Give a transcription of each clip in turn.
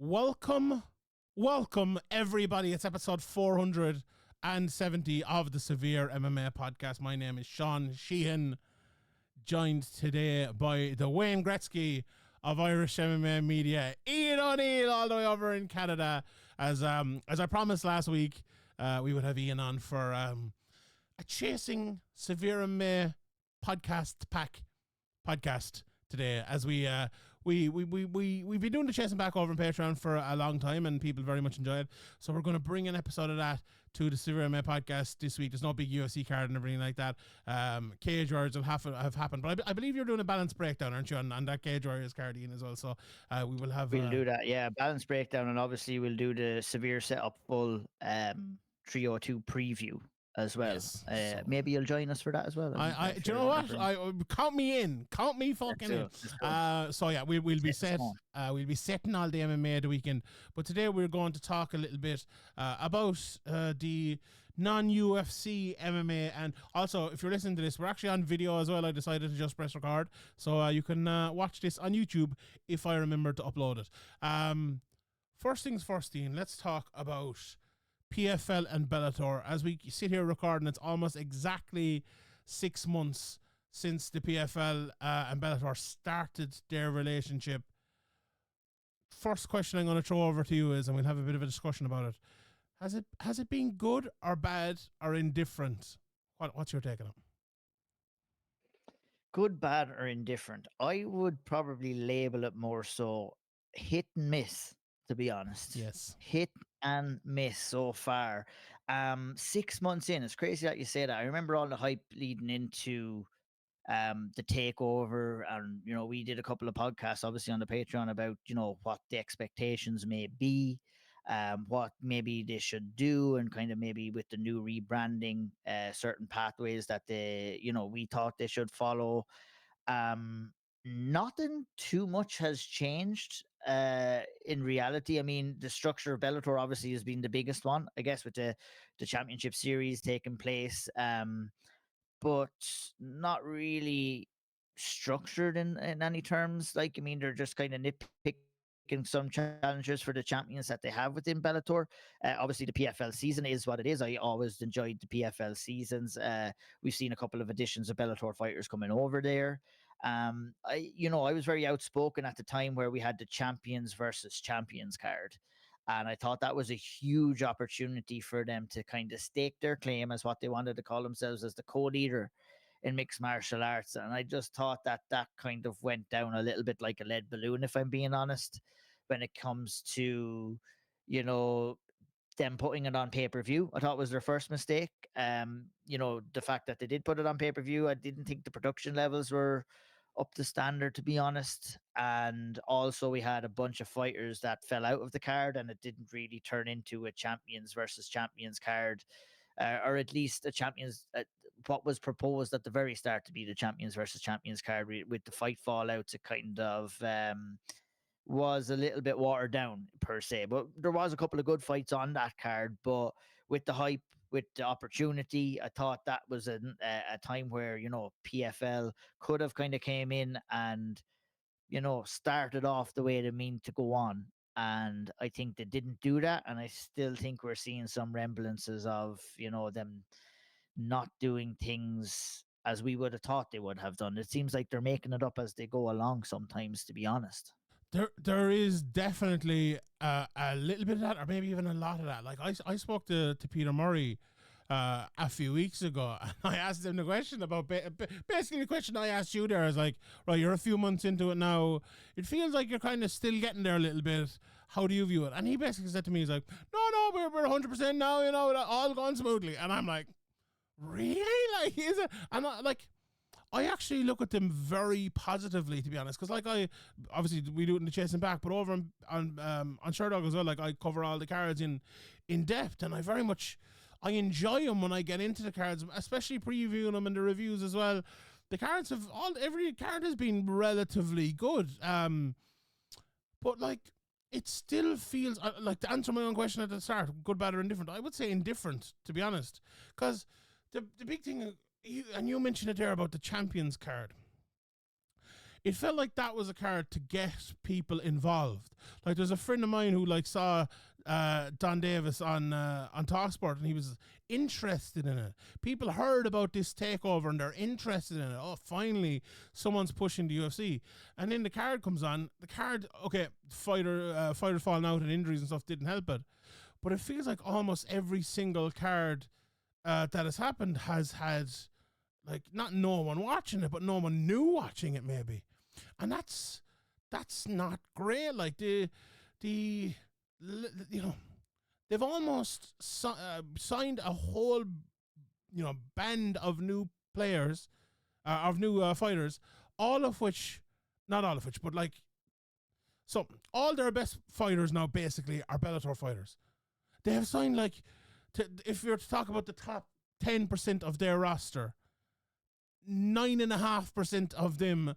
Welcome everybody. It's episode 470 of the Severe MMA Podcast. My name is Sean Sheehan, joined today by the Wayne Gretzky of Irish MMA Media, Ian O'Neill, all the way over in Canada. As I promised last week, we would have Ian on for a Chasing SevereMMA podcast today, as we've been doing the Chasing Back over on Patreon for a long time, and people very much enjoy it. So we're going to bring an episode of that to the SevereMMA Podcast this week. There's no big UFC card and everything like that. Cage Warriors have happened, but I believe you're doing a balance breakdown, aren't you, on that Cage Warriors card, Ian, as well. So we'll do that, yeah, balance breakdown, and obviously we'll do the Severe Setup full 302 preview as well. Yes, so maybe you'll join us for that as well. Do you know what? Count me in. Count me fucking in. So yeah, we'll be set. We'll be setting all the MMA the weekend. But today we're going to talk a little bit about the non-UFC MMA, and also, if you're listening to this, we're actually on video as well. I decided to just press record, so you can watch this on YouTube if I remember to upload it. First things first, Ian. Let's talk about PFL and Bellator. As we sit here recording, it's almost exactly 6 months since the PFL and Bellator started their relationship. First question I'm going to throw over to you is, and we'll have a bit of a discussion about it. Has it been good or bad or indifferent? What's your take on it? Good, bad, or indifferent? I would probably label it more so hit and miss, to be honest. Yes. Hit and miss so far. 6 months in, it's crazy that you say that. I remember all the hype leading into the takeover, and we did a couple of podcasts obviously on the Patreon about what the expectations may be, what maybe they should do, and kind of maybe with the new rebranding, certain pathways that we thought they should follow. Nothing too much has changed in reality. I mean, the structure of Bellator obviously has been the biggest one, I guess, with the championship series taking place, but not really structured in any terms. Like, I mean, they're just kind of nitpicking some challenges for the champions that they have within Bellator. Obviously, the PFL season is what it is. I always enjoyed the PFL seasons. We've seen a couple of editions of Bellator fighters coming over there. I was very outspoken at the time where we had the champions versus champions card. And I thought that was a huge opportunity for them to kind of stake their claim as what they wanted to call themselves, as the co-leader in mixed martial arts. And I just thought that kind of went down a little bit like a lead balloon, if I'm being honest, when it comes to, them putting it on pay-per-view. I thought it was their first mistake. The fact that they did put it on pay-per-view, I didn't think the production levels were up to standard, to be honest. And also we had a bunch of fighters that fell out of the card, and it didn't really turn into a champions versus champions card, or at least a champions, what was proposed at the very start to be the champions versus champions card with the fight fallouts. It kind of was a little bit watered down per se, but there was a couple of good fights on that card. But with the hype, with the opportunity, I thought that was a time where PFL could have kind of came in and started off the way they mean to go on, and I think they didn't do that. And I still think we're seeing some remblances of them not doing things as we would have thought they would have done. It seems like they're making it up as they go along sometimes, to be honest. There is definitely a little bit of that, or maybe even a lot of that. Like I spoke to Peter Murray a few weeks ago, and I asked him the question about basically the question I asked you there is like, right, you're a few months into it now. It feels like you're kind of still getting there a little bit. How do you view it? And he basically said to me, he's like, no, we're 100% now. All going smoothly. And I'm like, really? Like, is it? And I actually look at them very positively, to be honest, because obviously we do it in the Chasing Back, but over on Sherdog as well, like I cover all the cards in depth, and I enjoy them when I get into the cards, especially previewing them in the reviews as well. The cards every card has been relatively good, but like it still feels like, to answer my own question at the start, good, bad, or indifferent. I would say indifferent, to be honest, because the big thing. You mentioned it there about the champions card. it felt like that was a card to get people involved. Like there's a friend of mine who like saw Don Davis on Talksport, and he was interested in it. People heard about this takeover and they're interested in it. Oh, finally someone's pushing the UFC. And then the card comes on. The card, okay, fighters falling out and injuries and stuff didn't help it, but it feels like almost every single card that has happened has had like not no one watching it, but no one new watching it maybe, and that's not great. Like the you know, they've almost signed a whole band of new players, of new fighters, all of which, not all of which, but like, so all their best fighters now basically are Bellator fighters. They have signed like, if you're to talk about the top 10% of their roster, 9.5% of them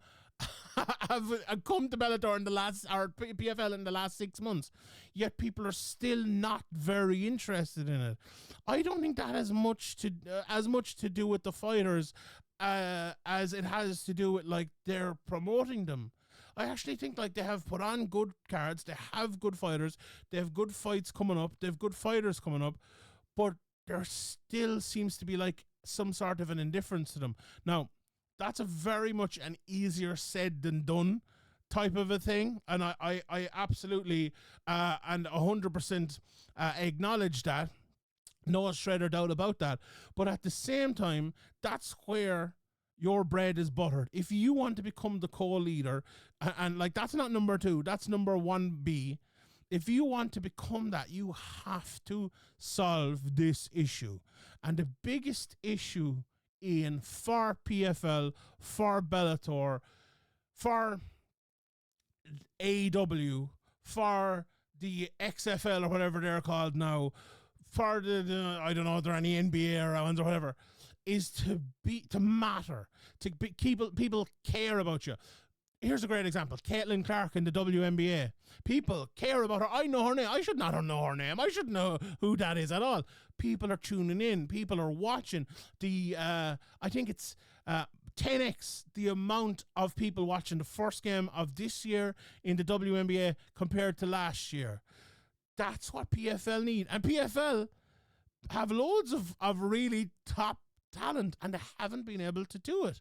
have come to Bellator in the last, or PFL in the last 6 months. Yet people are still not very interested in it. I don't think that has much to do with the fighters as it has to do with like they're promoting them. I actually think like they have put on good cards, they have good fighters, they have good fights coming up, they have good fighters coming up, but there still seems to be like some sort of an indifference to them. Now, that's a very much an easier said than done type of a thing, and I absolutely and 100% acknowledge that. No shred or doubt about that. But at the same time, that's where your bread is buttered. If you want to become the co-leader, and like that's not number 2, that's number 1B. If you want to become that, you have to solve this issue. And the biggest issue, Ian, for PFL, for Bellator, for AEW, for the XFL or whatever they're called now, for the I don't know, if there are any NBA rounds or whatever, is to matter, people care about you. Here's a great example. Caitlin Clark in the WNBA. People care about her. I know her name. I should not know her name. I should know who that is at all. People are tuning in. People are watching. I think it's 10x the amount of people watching the first game of this year in the WNBA compared to last year. That's what PFL need. And PFL have loads of really top talent, and they haven't been able to do it.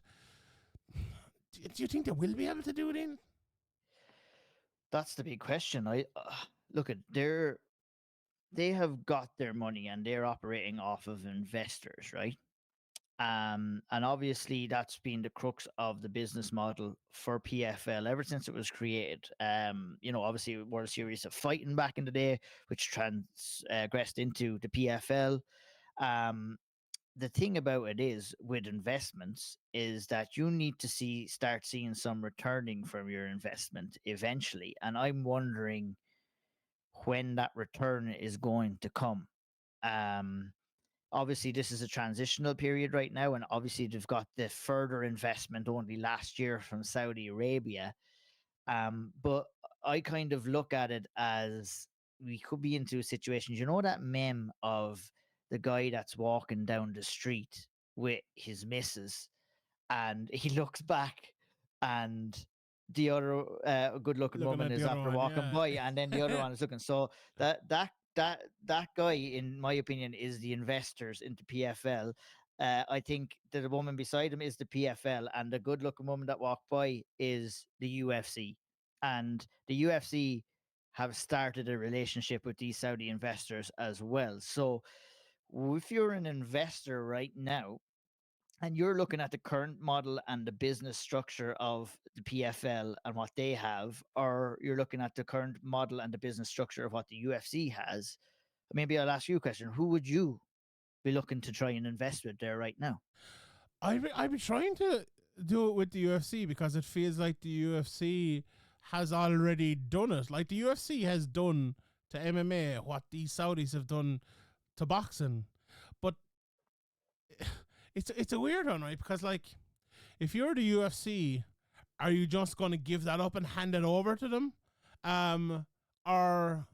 Do you think they will be able to do it in? That's the big question. Look at they have got their money and they're operating off of investors, right? And obviously that's been the crux of the business model for PFL ever since it was created. Obviously World Series of Fighting back in the day, which transgressed into the PFL. The thing about it is with investments is that you need to start seeing some returning from your investment eventually. And I'm wondering when that return is going to come. Obviously this is a transitional period right now, and obviously they've got the further investment only last year from Saudi Arabia. But I kind of look at it as we could be into a situation, that meme of the guy that's walking down the street with his missus, and he looks back, and the other good-looking woman is after walking by, and then the other one is looking. So that guy, in my opinion, is the investors into PFL. I think that the woman beside him is the PFL, and the good-looking woman that walked by is the UFC. And the UFC have started a relationship with these Saudi investors as well. So if you're an investor right now and you're looking at the current model and the business structure of the PFL and what they have, or you're looking at the current model and the business structure of what the UFC has, maybe I'll ask you a question. Who would you be looking to try and invest with there right now? I'd be trying to do it with the UFC because it feels like the UFC has already done it. Like the UFC has done to MMA what the Saudis have done to boxing. But it's a weird one, right? Because like if you're the UFC, are you just going to give that up and hand it over to them? Or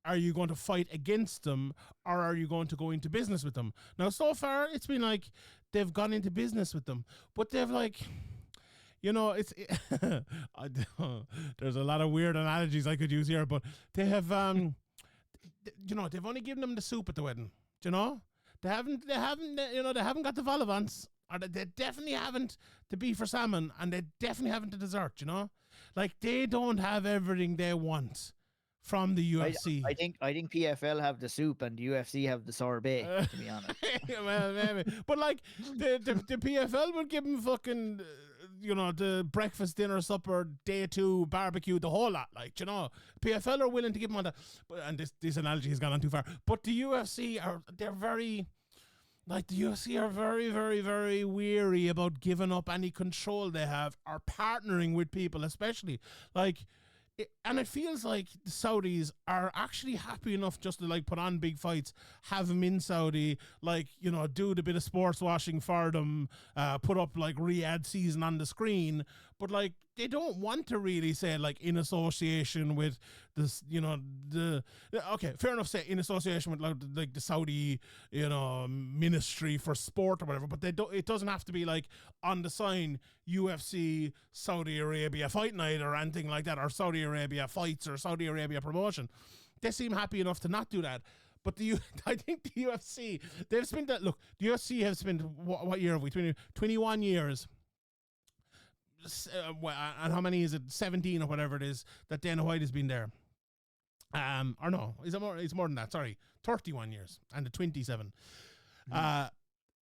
are you going to fight against them, or are you going to go into business with them? Now, so far, it's been like they've gone into business with them, but they've like, you know, it's I don't- there's a lot of weird analogies I could use here, but they have you know, they've only given them the soup at the wedding. Do you know? They haven't, you know, they haven't got the vol au vents, or they definitely haven't the beef or salmon, and they definitely haven't the dessert. You know, like they don't have everything they want from the I UFC. I think PFL have the soup and the UFC have the sorbet. Uh, To be honest, well, maybe, but like the PFL would give them fucking, you know, the breakfast, dinner, supper, day two, barbecue, the whole lot. Like, you know, PFL are willing to give them all that. But and this analogy has gone on too far. But the UFC they're very. Like the UFC are very, very, very weary about giving up any control they have or partnering with people, especially like. And it feels like the Saudis are actually happy enough just to like put on big fights, have them in Saudi, like, you know, do the bit of sports washing for them, put up like Riyadh season on the screen, but like they don't want to really say like in association with this, you know, the okay, fair enough, say in association with like the Saudi, you know, ministry for sport or whatever, but they don't. It doesn't have to be like on the sign UFC Saudi Arabia fight night or anything like that, or Saudi Arabia fights or Saudi Arabia promotion. They seem happy enough to not do that. But I think the UFC, they've spent that. Look, the UFC have spent what year have we? 21 years. And how many is it? 17 or whatever it is that Dana White has been there. Or no, is it more? It's more than that. Sorry, 31 years and the 27.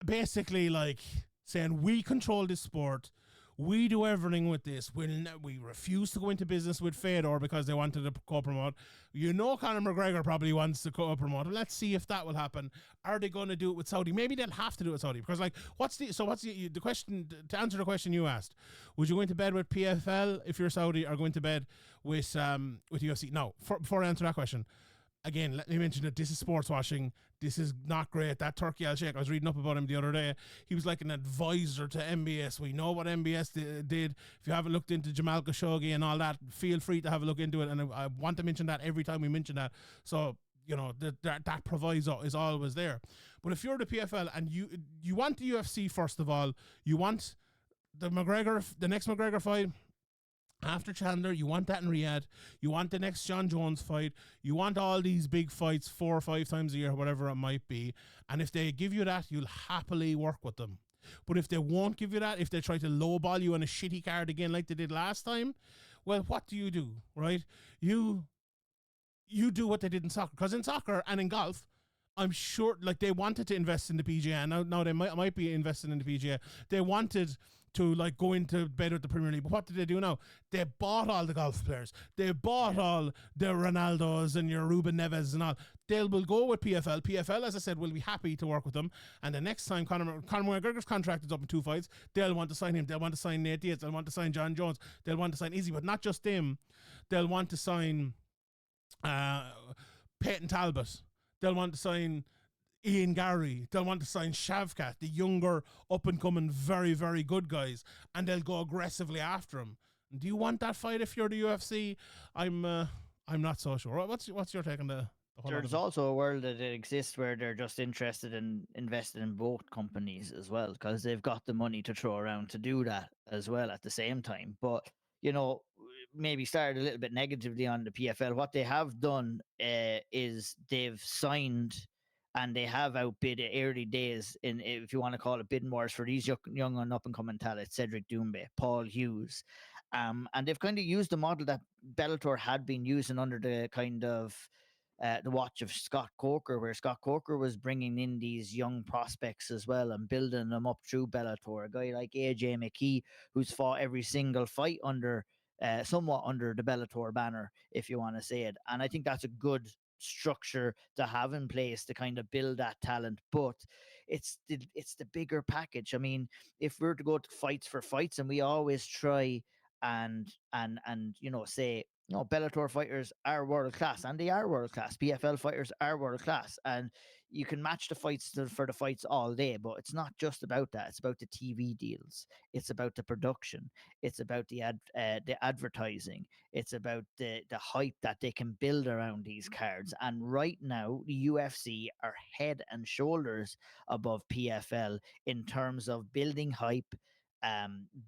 Basically, like saying we control this sport, we do everything with this. We refuse to go into business with Fedor because they wanted to co-promote. You know, Conor McGregor probably wants to co-promote. Let's see if that will happen. Are they going to do it with Saudi? Maybe they'll have to do it with Saudi because, like, what's the question to answer the question you asked? Would you go into bed with PFL if you're Saudi, or go into bed with UFC? No. Before I answer that question, again, let me mention that this is sports washing. This is not great. That Turkey Al Sheikh, I was reading up about him the other day. He was like an advisor to MBS. We know what MBS did. If you haven't looked into Jamal Khashoggi and all that, feel free to have a look into it. And I want to mention that every time we mention that. So, you know, that proviso is always there. But if you're the PFL and you want the UFC, first of all, you want the next McGregor fight, after Chandler, you want that in Riyadh. You want the next John Jones fight. You want all these big fights 4 or 5 times a year, whatever it might be. And if they give you that, you'll happily work with them. But if they won't give you that, if they try to lowball you on a shitty card again like they did last time, well, what do? Right? You do what they did in soccer. Because in soccer and in golf, I'm sure, like, they wanted to invest in the PGA. Now they might be investing in the PGA. They wanted to, like, go into bed with the Premier League. But what did they do now? They bought all the golf players. They bought all the Ronaldos and your Ruben Neves and all. They will go with PFL. PFL, as I said, will be happy to work with them. And the next time Conor McGregor's contract is up in 2 fights, they'll want to sign him. They'll want to sign Nate Diaz. They'll want to sign John Jones. They'll want to sign Izzy. But not just them. They'll want to sign Peyton Talbot. They'll want to sign Ian Gary. They'll want to sign Shavkat, the younger, up-and-coming, very, very good guys, and they'll go aggressively after him. Do you want that fight if you're the UFC? I'm not so sure. What's your take on the whole there's also a world that exists where they're just interested in investing in both companies as well, because they've got the money to throw around to do that as well at the same time. But, you know, maybe started a little bit negatively on the PFL. What they have done is they've signed and they have outbid early days, in, if you want to call it, bidding wars for these young and up and coming talents: Cedric Doumbé, Paul Hughes. And they've kind of used the model that Bellator had been using under the kind of the watch of Scott Coker, where Scott Coker was bringing in these young prospects as well and building them up through Bellator. A guy like AJ McKee, who's fought every single fight under somewhat under the Bellator banner, if you want to say it. And I think that's a good structure to have in place to kind of build that talent. But it's the bigger package. I mean, if we're to go to fights for fights, and we always try and you know, say, you know, Bellator fighters are world class, and they are world class. PFL fighters are world class, and you can match the fights for the fights all day. But it's not just about that. It's about the TV deals. It's about the production. It's about the advertising. It's about the hype that they can build around these cards. And right now, the UFC are head and shoulders above PFL in terms of building hype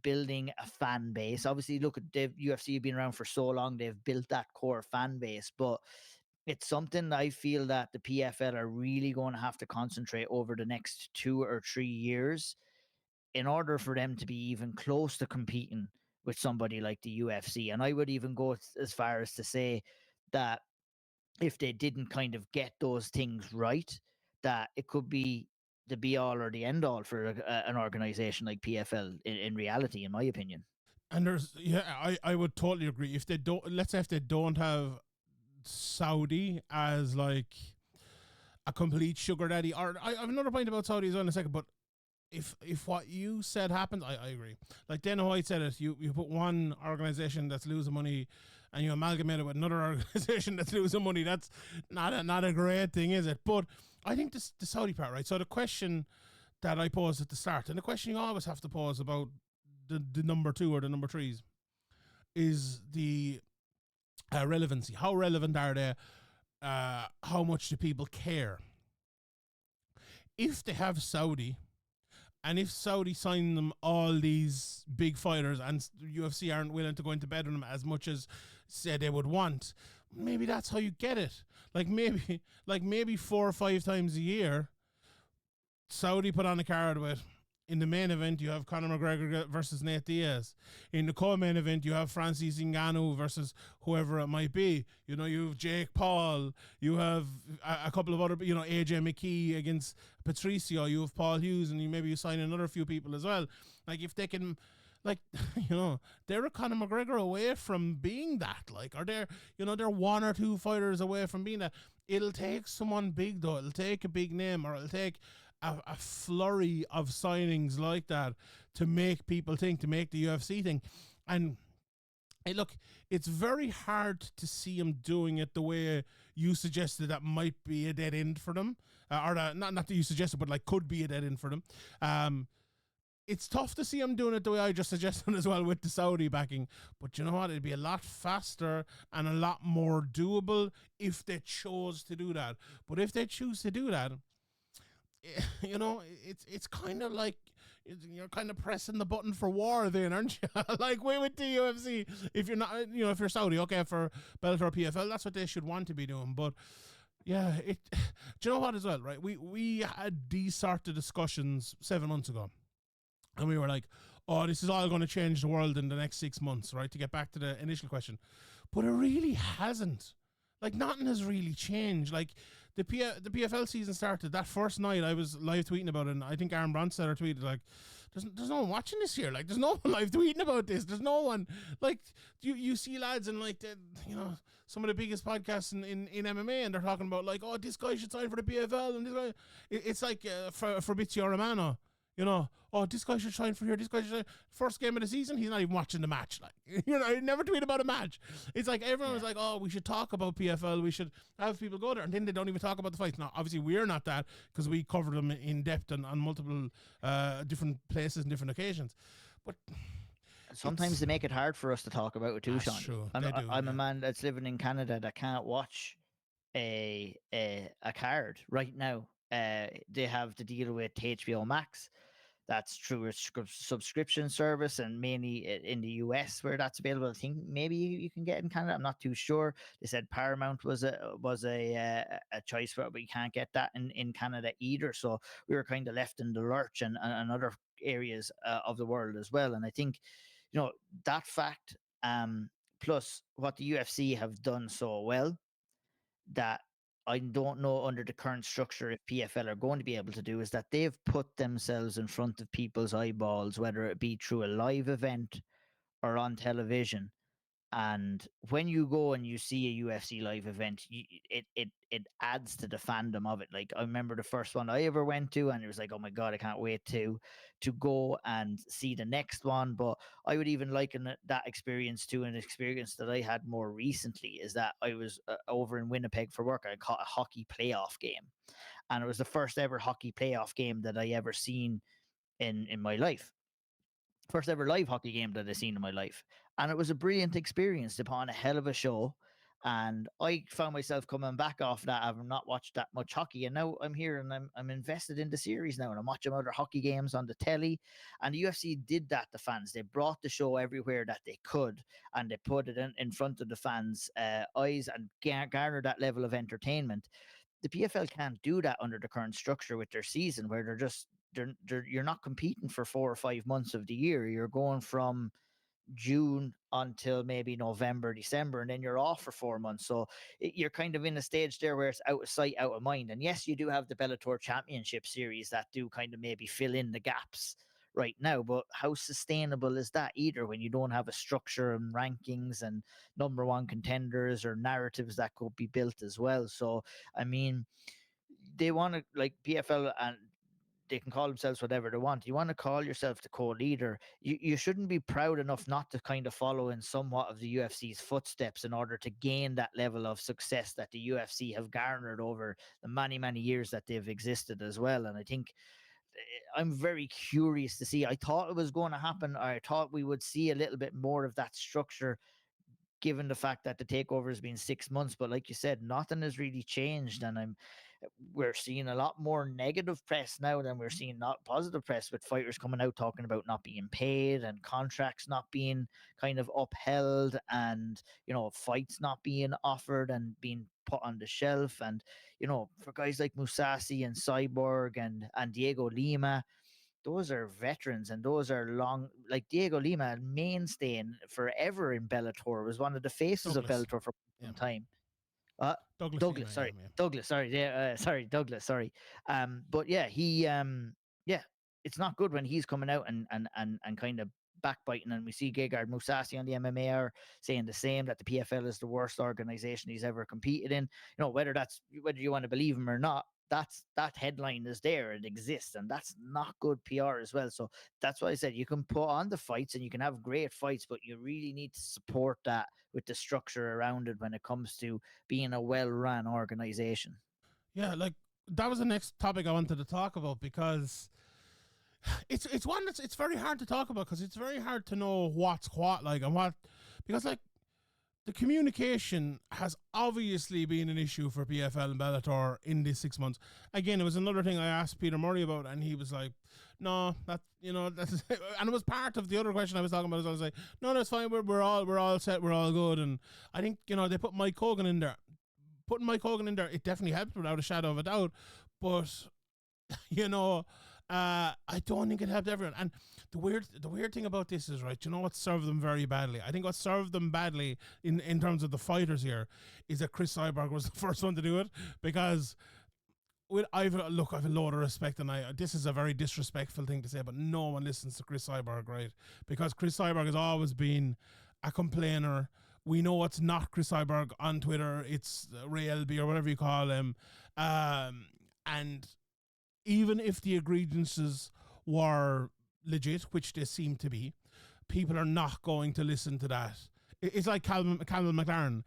building a fan base. Obviously, look at the UFC have been around for so long; they've built that core fan base. But it's something I feel that the PFL are really going to have to concentrate over the next 2 or 3 years in order for them to be even close to competing with somebody like the UFC. And I would even go as far as to say that if they didn't kind of get those things right, that it could be the be all or the end all for an organization like PFL in reality, in my opinion. And I would totally agree. If they don't, let's say if they don't have Saudi as like a complete sugar daddy, or I have another point about Saudi as well in a second, but if what you said happens, I agree. Like Dana White said it, you put one organization that's losing money and you amalgamate it with another organization that's losing money. That's not a great thing, is it? But I think this the Saudi part, right? So the question that I posed at the start, and the question you always have to pose about the number two or the number threes, is the relevancy. How relevant are they? How much do people care? If they have Saudi, and if Saudi sign them all these big fighters and UFC aren't willing to go into bed with them as much as say they would want, maybe that's how you get it. Maybe 4 or 5 times a year, Saudi put on a card with, in the main event, you have Conor McGregor versus Nate Diaz. In the co-main event, you have Francis Ngannou versus whoever it might be. You know, you have Jake Paul. You have a couple of other, AJ McKee against Patricio. You have Paul Hughes, and maybe you sign another few people as well. Like, if they can, like, they're a Conor McGregor away from being that. Like, or they're 1 or 2 fighters away from being that. It'll take someone big, though. It'll take a big name, or it'll take a flurry of signings like that to make people think, to make the UFC thing. And look, it's very hard to see him doing it the way you suggested. That might be a dead end for them, not that you suggested, but like could be a dead end for them. It's tough to see him doing it the way I just suggested as well with the Saudi backing. But you know what? It'd be a lot faster and a lot more doable if they chose to do that. But if they choose to do that, it's kind of like you're kind of pressing the button for war then, aren't you? Like with the UFC, if you're not, if you're Saudi, okay, for Bellator PFL, that's what they should want to be doing. But yeah, do you know what as well, right? We had these sort of discussions 7 months ago, and we were like, oh, this is all going to change the world in the next 6 months, right? To get back to the initial question, but it really hasn't. Like, nothing has really changed. Like, the PFL season started that first night. I was live tweeting about it, and I think Aaron Bronstetter tweeted, like, there's no one watching this here. Like, there's no one live tweeting about this. There's no one. Like, you see lads in, like, some of the biggest podcasts in MMA, and they're talking about, like, oh, this guy should sign for the PFL, and this guy. It's like Fabrizio Romano. Oh, this guy should sign for here. This guy should sign. First game of the season, he's not even watching the match. Like, I never tweet about a match. It's like everyone was like, oh, we should talk about PFL. We should have people go there. And then they don't even talk about the fights. Now, obviously, we're not that because we cover them in depth and on multiple different places and different occasions. But sometimes they make it hard for us to talk about it too, Sean. True. I'm a man that's living in Canada that can't watch a card right now. They have to deal with HBO Max. That's through a subscription service, and mainly in the US where that's available. I think maybe you can get it in Canada. I'm not too sure. They said Paramount was a choice for it, but you can't get that in Canada either. So we were kind of left in the lurch, and other areas of the world as well. And I think, that fact, plus what the UFC have done so well, that I don't know under the current structure if PFL are going to be able to do, is that they've put themselves in front of people's eyeballs, whether it be through a live event or on television. And when you go and you see a UFC live event, it adds to the fandom of it. Like, I remember the first one I ever went to, and it was like, oh my God, I can't wait to go and see the next one. But I would even liken that experience to an experience that I had more recently, is that I was over in Winnipeg for work. I caught a hockey playoff game, and it was the first ever hockey playoff game that I ever seen in my life. First ever live hockey game that I've seen in my life. And it was a brilliant experience. They put on a hell of a show. And I found myself coming back off that. I've not watched that much hockey, and now I'm here and I'm invested in the series now, and I'm watching other hockey games on the telly. And the UFC did that to fans. They brought the show everywhere that they could, and they put it in front of the fans' eyes and garner that level of entertainment. The PFL can't do that under the current structure with their season, where you're not competing for 4 or 5 months of the year. You're going from June until maybe November, December, and then you're off for 4 months. So you're kind of in a stage there where it's out of sight, out of mind. And yes, you do have the Bellator Championship Series that do kind of maybe fill in the gaps right now, but how sustainable is that either when you don't have a structure and rankings and number one contenders or narratives that could be built as well? So, I mean, they want to, like, PFL, and they can call themselves whatever they want. You want to call yourself the co-leader. You shouldn't be proud enough not to kind of follow in somewhat of the UFC's footsteps in order to gain that level of success that the UFC have garnered over the many years that they've existed as well. And I think I'm very curious to see. I thought it was going to happen. I thought we would see a little bit more of that structure given the fact that the takeover has been 6 months. But like you said, nothing has really changed, and we're seeing a lot more negative press now than we're seeing not positive press, with fighters coming out talking about not being paid and contracts not being kind of upheld, and fights not being offered and being put on the shelf. And for guys like Musasi and Cyborg and Diego Lima, those are veterans, and those are long, like Diego Lima, mainstay forever in Bellator, was one of the faces of Douglas. Bellator for Yeah. some time. uh Douglas Lima. Douglas, Yeah. sorry. Yeah. Douglas, sorry. Yeah, sorry, Douglas, sorry. But yeah, he yeah, it's not good when he's coming out and kind of backbiting. And we see Gegard Mousasi on the MMA are saying the same, that the PFL is the worst organization he's ever competed in. Whether you want to believe him or not, that headline is there, it exists, and that's not good PR as well. So that's why I said you can put on the fights and you can have great fights, but you really need to support that with the structure around it when it comes to being a well-run organization. Yeah, like that was the next topic I wanted to talk about, because it's one that's it's very hard to talk about, because it's very hard to know what's what, like, and what, because like the communication has obviously been an issue for PFL and Bellator in these 6 months. Again, it was another thing I asked Peter Murray about, and he was like, "No, that's," and it was part of the other question I was talking about. I was like, "No, that's fine. We're all set. We're all good." And I think they put Mike Hogan in there. Putting Mike Hogan in there, it definitely helped without a shadow of a doubt. But I don't think it helped everyone. And the weird thing about this is, right, what served them very badly? I think what served them badly in terms of the fighters here is that Chris Cyborg was the first one to do it, because I've a load of respect, and this is a very disrespectful thing to say, but no one listens to Chris Cyborg, right? Because Chris Cyborg has always been a complainer. We know it's not Chris Cyborg on Twitter; it's Ray Elby or whatever you call him, and even if the ingredients were legit, which they seem to be, people are not going to listen to that. It's like Calvin McLaren.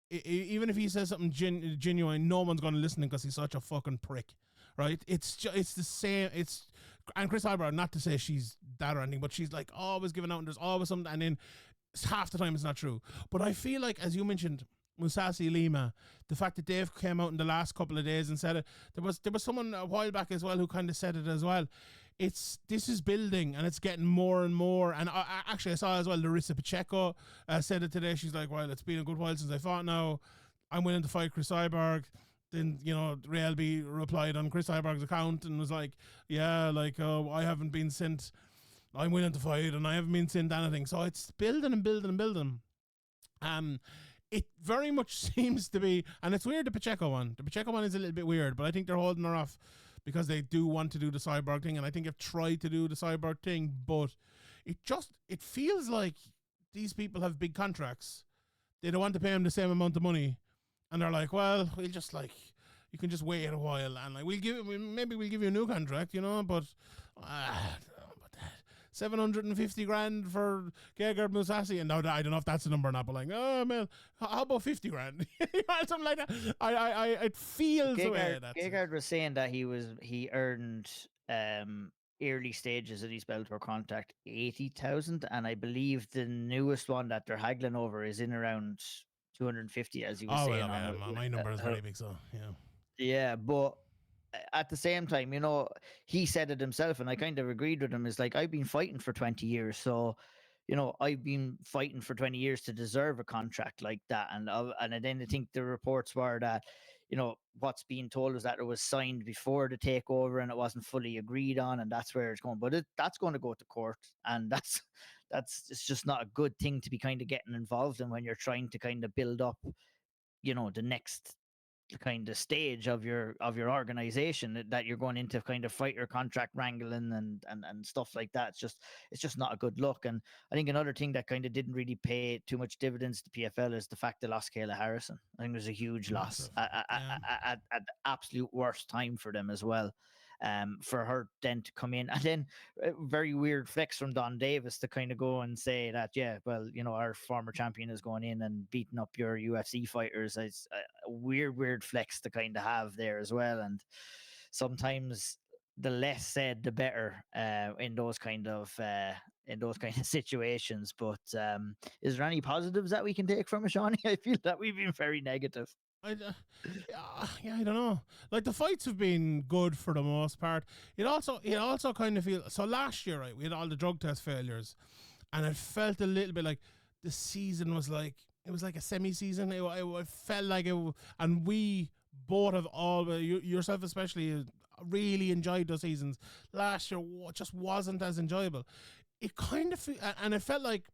Even if he says something genuine, no one's going to listen because he's such a fucking prick, right? It's the same. And Chris Albert, not to say she's that or anything, but she's like always giving out, and there's always something, and then half the time it's not true. But I feel like, as you mentioned, Musasi Lima, the fact that Dave came out in the last couple of days and said it, there was someone a while back as well who kind of said it as well. This is building, and it's getting more and more. And actually I saw as well Larissa Pacheco said it today. She's like, well, it's been a good while since I fought now. I'm willing to fight Chris Cyborg. Then, Ray Elby replied on Chris Cyborg's account and was like, yeah, like, I haven't been sent, I'm willing to fight, and I haven't been sent anything. So it's building and building and building. It very much seems to be, and it's weird, the Pacheco one. The Pacheco one is a little bit weird, but I think they're holding her off because they do want to do the Cyborg thing, and I think they've tried to do the Cyborg thing, but it feels like these people have big contracts. They don't want to pay them the same amount of money, and they're like, well, we'll just, like, you can just wait a while, and like maybe we'll give you a new contract, but 750 grand for Gegard Mousasi, and now I don't know if that's the number or not, but like, oh man, how about 50 grand? Something like that. It feels the way that Gegard was saying that he earned early stages of his Bellator contract 80,000, and I believe the newest one that they're haggling over is in around 250, as you were Oh well, saying okay. on My number is very big, so yeah. yeah, but at the same time, he said it himself, and I kind of agreed with him. Is like, I've been fighting for 20 years, so I've been fighting for 20 years to deserve a contract like that. And then I think the reports were that, what's being told is that it was signed before the takeover and it wasn't fully agreed on, and that's where it's going. But that's going to go to court, and that's it's just not a good thing to be kind of getting involved in when you're trying to kind of build up, the next kind of stage of your organization, that you're going into kind of fighter contract wrangling and stuff like that. It's just not a good look. And I think another thing that kind of didn't really pay too much dividends to PFL is the fact they lost Kayla Harrison. I think it was a huge loss Massive. at, Yeah. at the absolute worst time for them as well. For her then to come in, and then very weird flex from Don Davis to kind of go and say that, yeah, well, our former champion is going in and beating up your UFC fighters. It's a weird flex to kind of have there as well. And sometimes the less said, the better, in those kind of situations. But is there any positives that we can take from it, Shawnee? I feel that we've been very negative. Yeah, I don't know. Like, the fights have been good for the most part. It also kind of feels so. Last year, right, we had all the drug test failures, and it felt a little bit like the season was like, it was like a semi-season. It felt like it, and we both have all, yourself especially, really enjoyed those seasons. Last year just wasn't as enjoyable. It kind of and it felt like,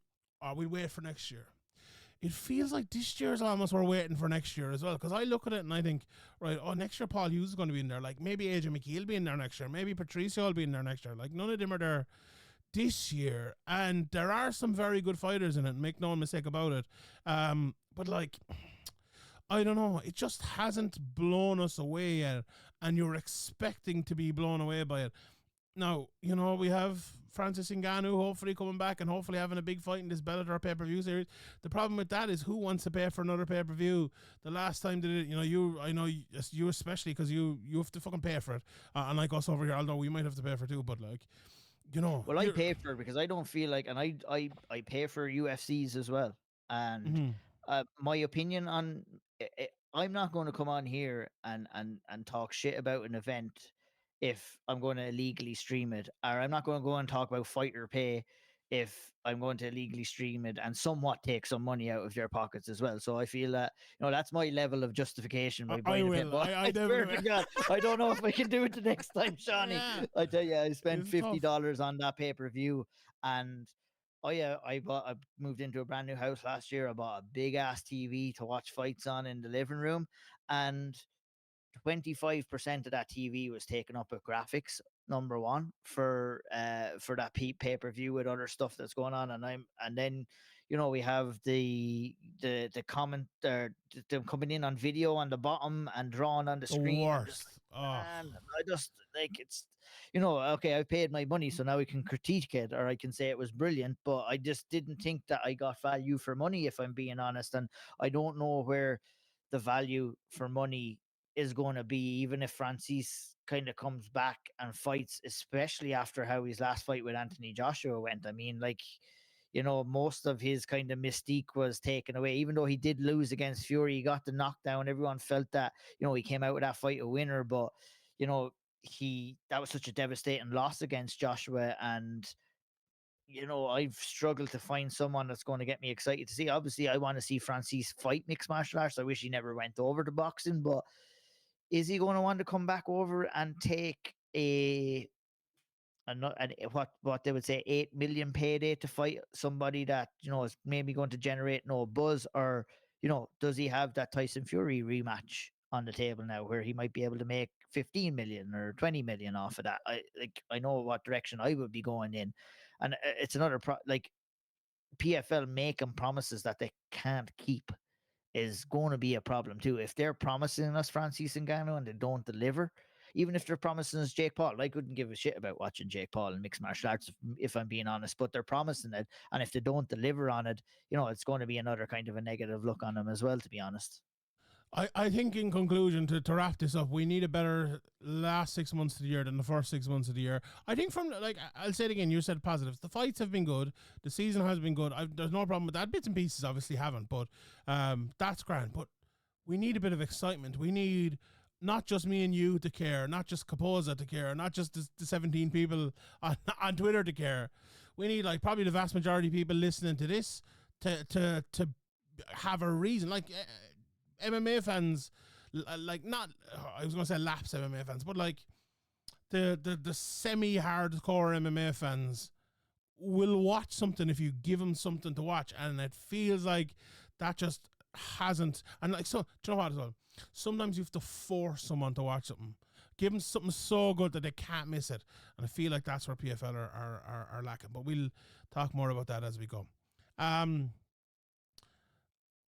oh, we wait for next year. It feels like this year's almost we're waiting for next year as well. Because I look at it and I think, right, oh, next year Paul Hughes is going to be in there. Like, maybe AJ McKee will be in there next year. Maybe Patricio will be in there next year. Like, none of them are there this year. And there are some very good fighters in it. Make no mistake about it. But, like, I don't know. It just hasn't blown us away yet. And you're expecting to be blown away by it. Now, we have Francis Ngannou hopefully coming back and hopefully having a big fight in this Bellator pay-per-view series. The problem with that is, who wants to pay for another pay-per-view? The last time they did it, I know you especially, because you have to fucking pay for it. Unlike us over here, although we might have to pay for it too, but like, Well, I pay for it because I don't feel like, and I pay for UFCs as well. And mm-hmm. my opinion on it, I'm not going to come on here and talk shit about an event if I'm going to illegally stream it, or I'm not going to go and talk about fighter pay if I'm going to illegally stream it and somewhat take some money out of their pockets as well. So I feel that, that's my level of justification by buying it. But I swear to God, I don't know if I can do it the next time, Shawnee. Yeah. I tell you, I spent $50 on that pay-per-view, and I moved into a brand new house last year. I bought a big ass TV to watch fights on in the living room, and 25% of that TV was taken up with graphics. Number one, for that pay-per-view with other stuff that's going on, and then we have the comment, them coming in on video on the bottom and drawn on the screen. Worst. And I just, like, it's, okay, I've paid my money, so now we can critique it, or I can say it was brilliant, but I just didn't think that I got value for money, if I'm being honest. And I don't know where the value for money is going to be, even if Francis kind of comes back and fights, especially after how his last fight with Anthony Joshua went. I mean, like, most of his kind of mystique was taken away. Even though he did lose against Fury, he got the knockdown. Everyone felt that, he came out with that fight a winner, but, that was such a devastating loss against Joshua. And, I've struggled to find someone that's going to get me excited to see. Obviously, I want to see Francis fight mixed martial arts. I wish he never went over to boxing, but is he going to want to come back over and take what they would say 8 million payday to fight somebody that is maybe going to generate no buzz? Or does he have that Tyson Fury rematch on the table now, where he might be able to make 15 million or 20 million off of that? I know what direction I would be going in, and it's another like, PFL making promises that they can't keep is going to be a problem too. If they're promising us Francis Ngannou and they don't deliver, even if they're promising us Jake Paul, I couldn't give a shit about watching Jake Paul in mixed martial arts, if I'm being honest, but they're promising it. And if they don't deliver on it, it's going to be another kind of a negative look on them as well, to be honest. I think in conclusion, to wrap this up, we need a better last 6 months of the year than the first 6 months of the year. I think from, like, I'll say it again, you said positives. The fights have been good. The season has been good. There's no problem with that. Bits and pieces obviously haven't, but that's grand. But we need a bit of excitement. We need not just me and you to care, not just Kapoza to care, not just the 17 people on Twitter to care. We need, like, probably the vast majority of people listening to this to have a reason. Like, MMA fans, like, not, I was going to say lapsed MMA fans, but like the semi-hardcore MMA fans will watch something if you give them something to watch, and it feels like that just hasn't. And like, so, do you know what as well? Sometimes you have to force someone to watch something. Give them something so good that they can't miss it. And I feel like that's where PFL are lacking. But we'll talk more about that as we go.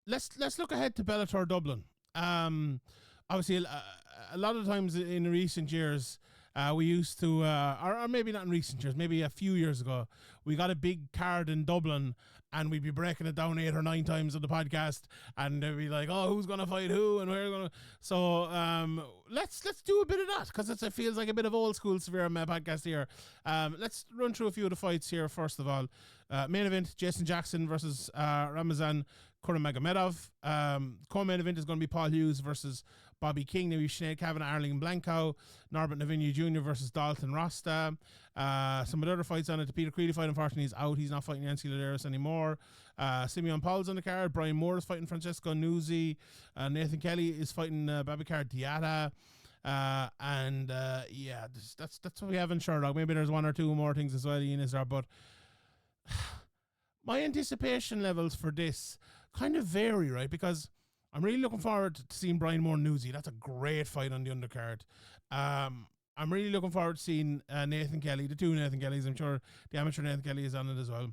Let's look ahead to Bellator Dublin. Obviously, a lot of times in recent years, we used to, or maybe not in recent years, maybe a few years ago, we got a big card in Dublin, and we'd be breaking it down 8 or 9 times on the podcast, and they'd be like, "Oh, who's gonna fight who, and we're gonna." So let's do a bit of that, because it feels like a bit of old school SevereMMA podcast here. Let's run through a few of the fights here. First of all, main event: Jason Jackson versus Ramazan Kuramagomedov. Co-main event is going to be Paul Hughes versus Bobby King. Now we've Sinead Kavanagh, Arlene Blanco, Norbert Navinio Jr. versus Dalton Rasta. Some of the other fights on it. The Peter Creedy fight, unfortunately, is out. He's not fighting Yancy Ladeiros anymore. Simeon Paul's on the card. Brian Moore is fighting Francesco Nuzzi. Nathan Kelly is fighting Babakar Diata. Yeah, that's what we have in Sherdog. Maybe there's one or two more things as well, Ian, is there, but my anticipation levels for this kind of vary, right? Because I'm really looking forward to seeing Brian Moore Newsy. That's a great fight on the undercard. I'm really looking forward to seeing Nathan Kelly, the two Nathan Kellys. I'm sure the amateur Nathan Kelly is on it as well.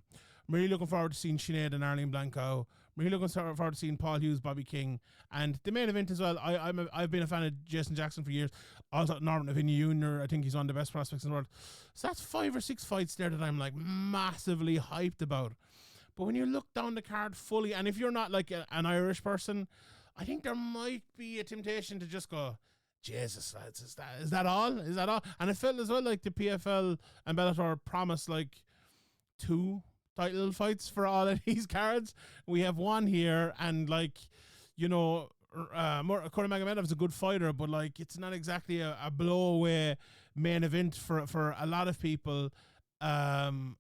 I'm really looking forward to seeing Sinead and Arlene Blanco. I'm really looking forward to seeing Paul Hughes, Bobby King, and the main event as well. I've been a fan of Jason Jackson for years. Also, Norbert Navinio Jr., I think he's one of the best prospects in the world. So that's 5 or 6 fights there that I'm like massively hyped about. But when you look down the card fully, and if you're not like an Irish person, I think there might be a temptation to just go, Jesus, lads, is that all? Is that all? And it felt as well like the PFL and Bellator promised like 2 title fights for all of these cards. We have one here, and like, you know, Corey Magomedov is a good fighter, but like, it's not exactly a blow-away main event for a lot of people. I'm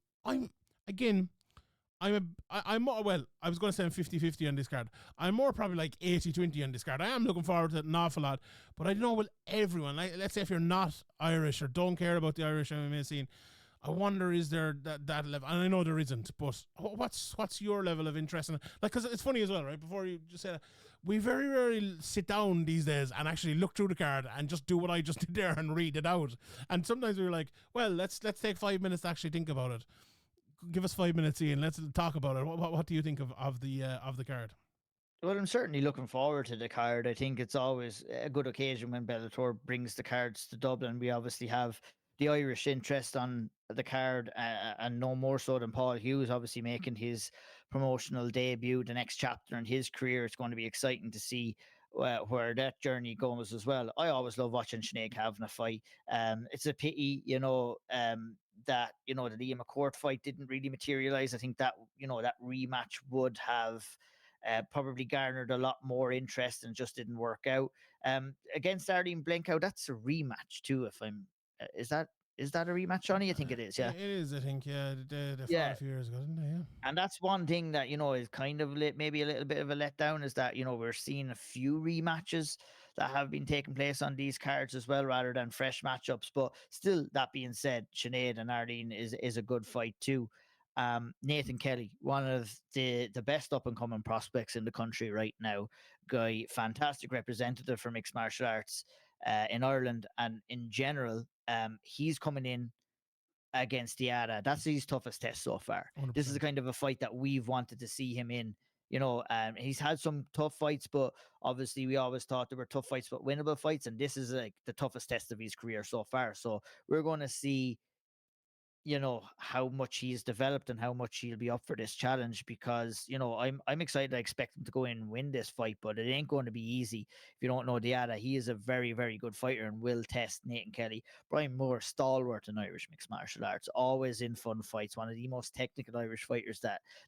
more, well, I was going to say I'm 50-50 on this card. I'm more probably like 80-20 on this card. I am looking forward to it an awful lot, but I don't know, will everyone, like, let's say if you're not Irish or don't care about the Irish MMA scene, I wonder, is there that level? And I know there isn't, but what's your level of interest in it? Like, because it's funny as well, right? Before you just say that, we very rarely sit down these days and actually look through the card and just do what I just did there and read it out. And sometimes we're like, well, let's take 5 minutes to actually think about it. Give us 5 minutes, Ian. Let's talk about it. What do you think of the card? Well, I'm certainly looking forward to the card. I think it's always a good occasion when Bellator brings the cards to Dublin. We obviously have the Irish interest on the card, and no more so than Paul Hughes, obviously making his promotional debut, the next chapter in his career. It's going to be exciting to see where that journey goes as well. I always love watching Sinead Kavanagh fight. It's a pity, that the Liam McCourt fight didn't really materialize. I think that that rematch would have probably garnered a lot more interest and just didn't work out. Against Arlene Blencow, that's a rematch too. If I'm, is that a rematch, Johnny? I think it is. Yeah, It is. I think, yeah. They fought yeah. a few years ago, didn't they? Yeah. And that's one thing that is kind of maybe a little bit of a letdown, is that we're seeing a few rematches that have been taking place on these cards as well, rather than fresh matchups. But still, that being said, Sinead and Arlene is a good fight too. Nathan Kelly, one of the best up and coming prospects in the country right now. Guy, fantastic representative for mixed martial arts in Ireland and in general. He's coming in against Diata. That's his toughest test so far. 100%. This is the kind of a fight that we've wanted to see him in. He's had some tough fights, but obviously we always thought there were tough fights but winnable fights, and this is like the toughest test of his career so far. So we're going to see how much he's developed and how much he'll be up for this challenge, because I'm excited. I expect him to go in and win this fight, but it ain't going to be easy. If you don't know Diata, he is a very, very good fighter and will test Nathan Kelly. Brian Moore, stalwart in Irish mixed martial arts, always in fun fights, one of the most technical Irish fighters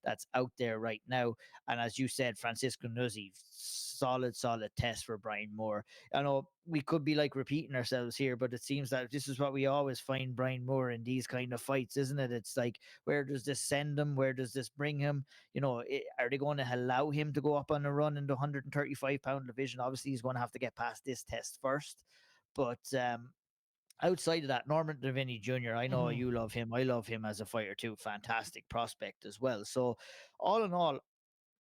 that's out there right now. And as you said, Francisco Nuzzi, solid test for Brian Moore. I know we could be like repeating ourselves here, but it seems that this is what we always find Brian Moore in these kind of fights, isn't it? It's like, where does this send him? Where does this bring him? Are they going to allow him to go up on a run in the 135-pound division? Obviously, he's going to have to get past this test first. But outside of that, Norman Davini Jr., I know Mm-hmm. you love him. I love him as a fighter too. Fantastic prospect as well. So, all in all,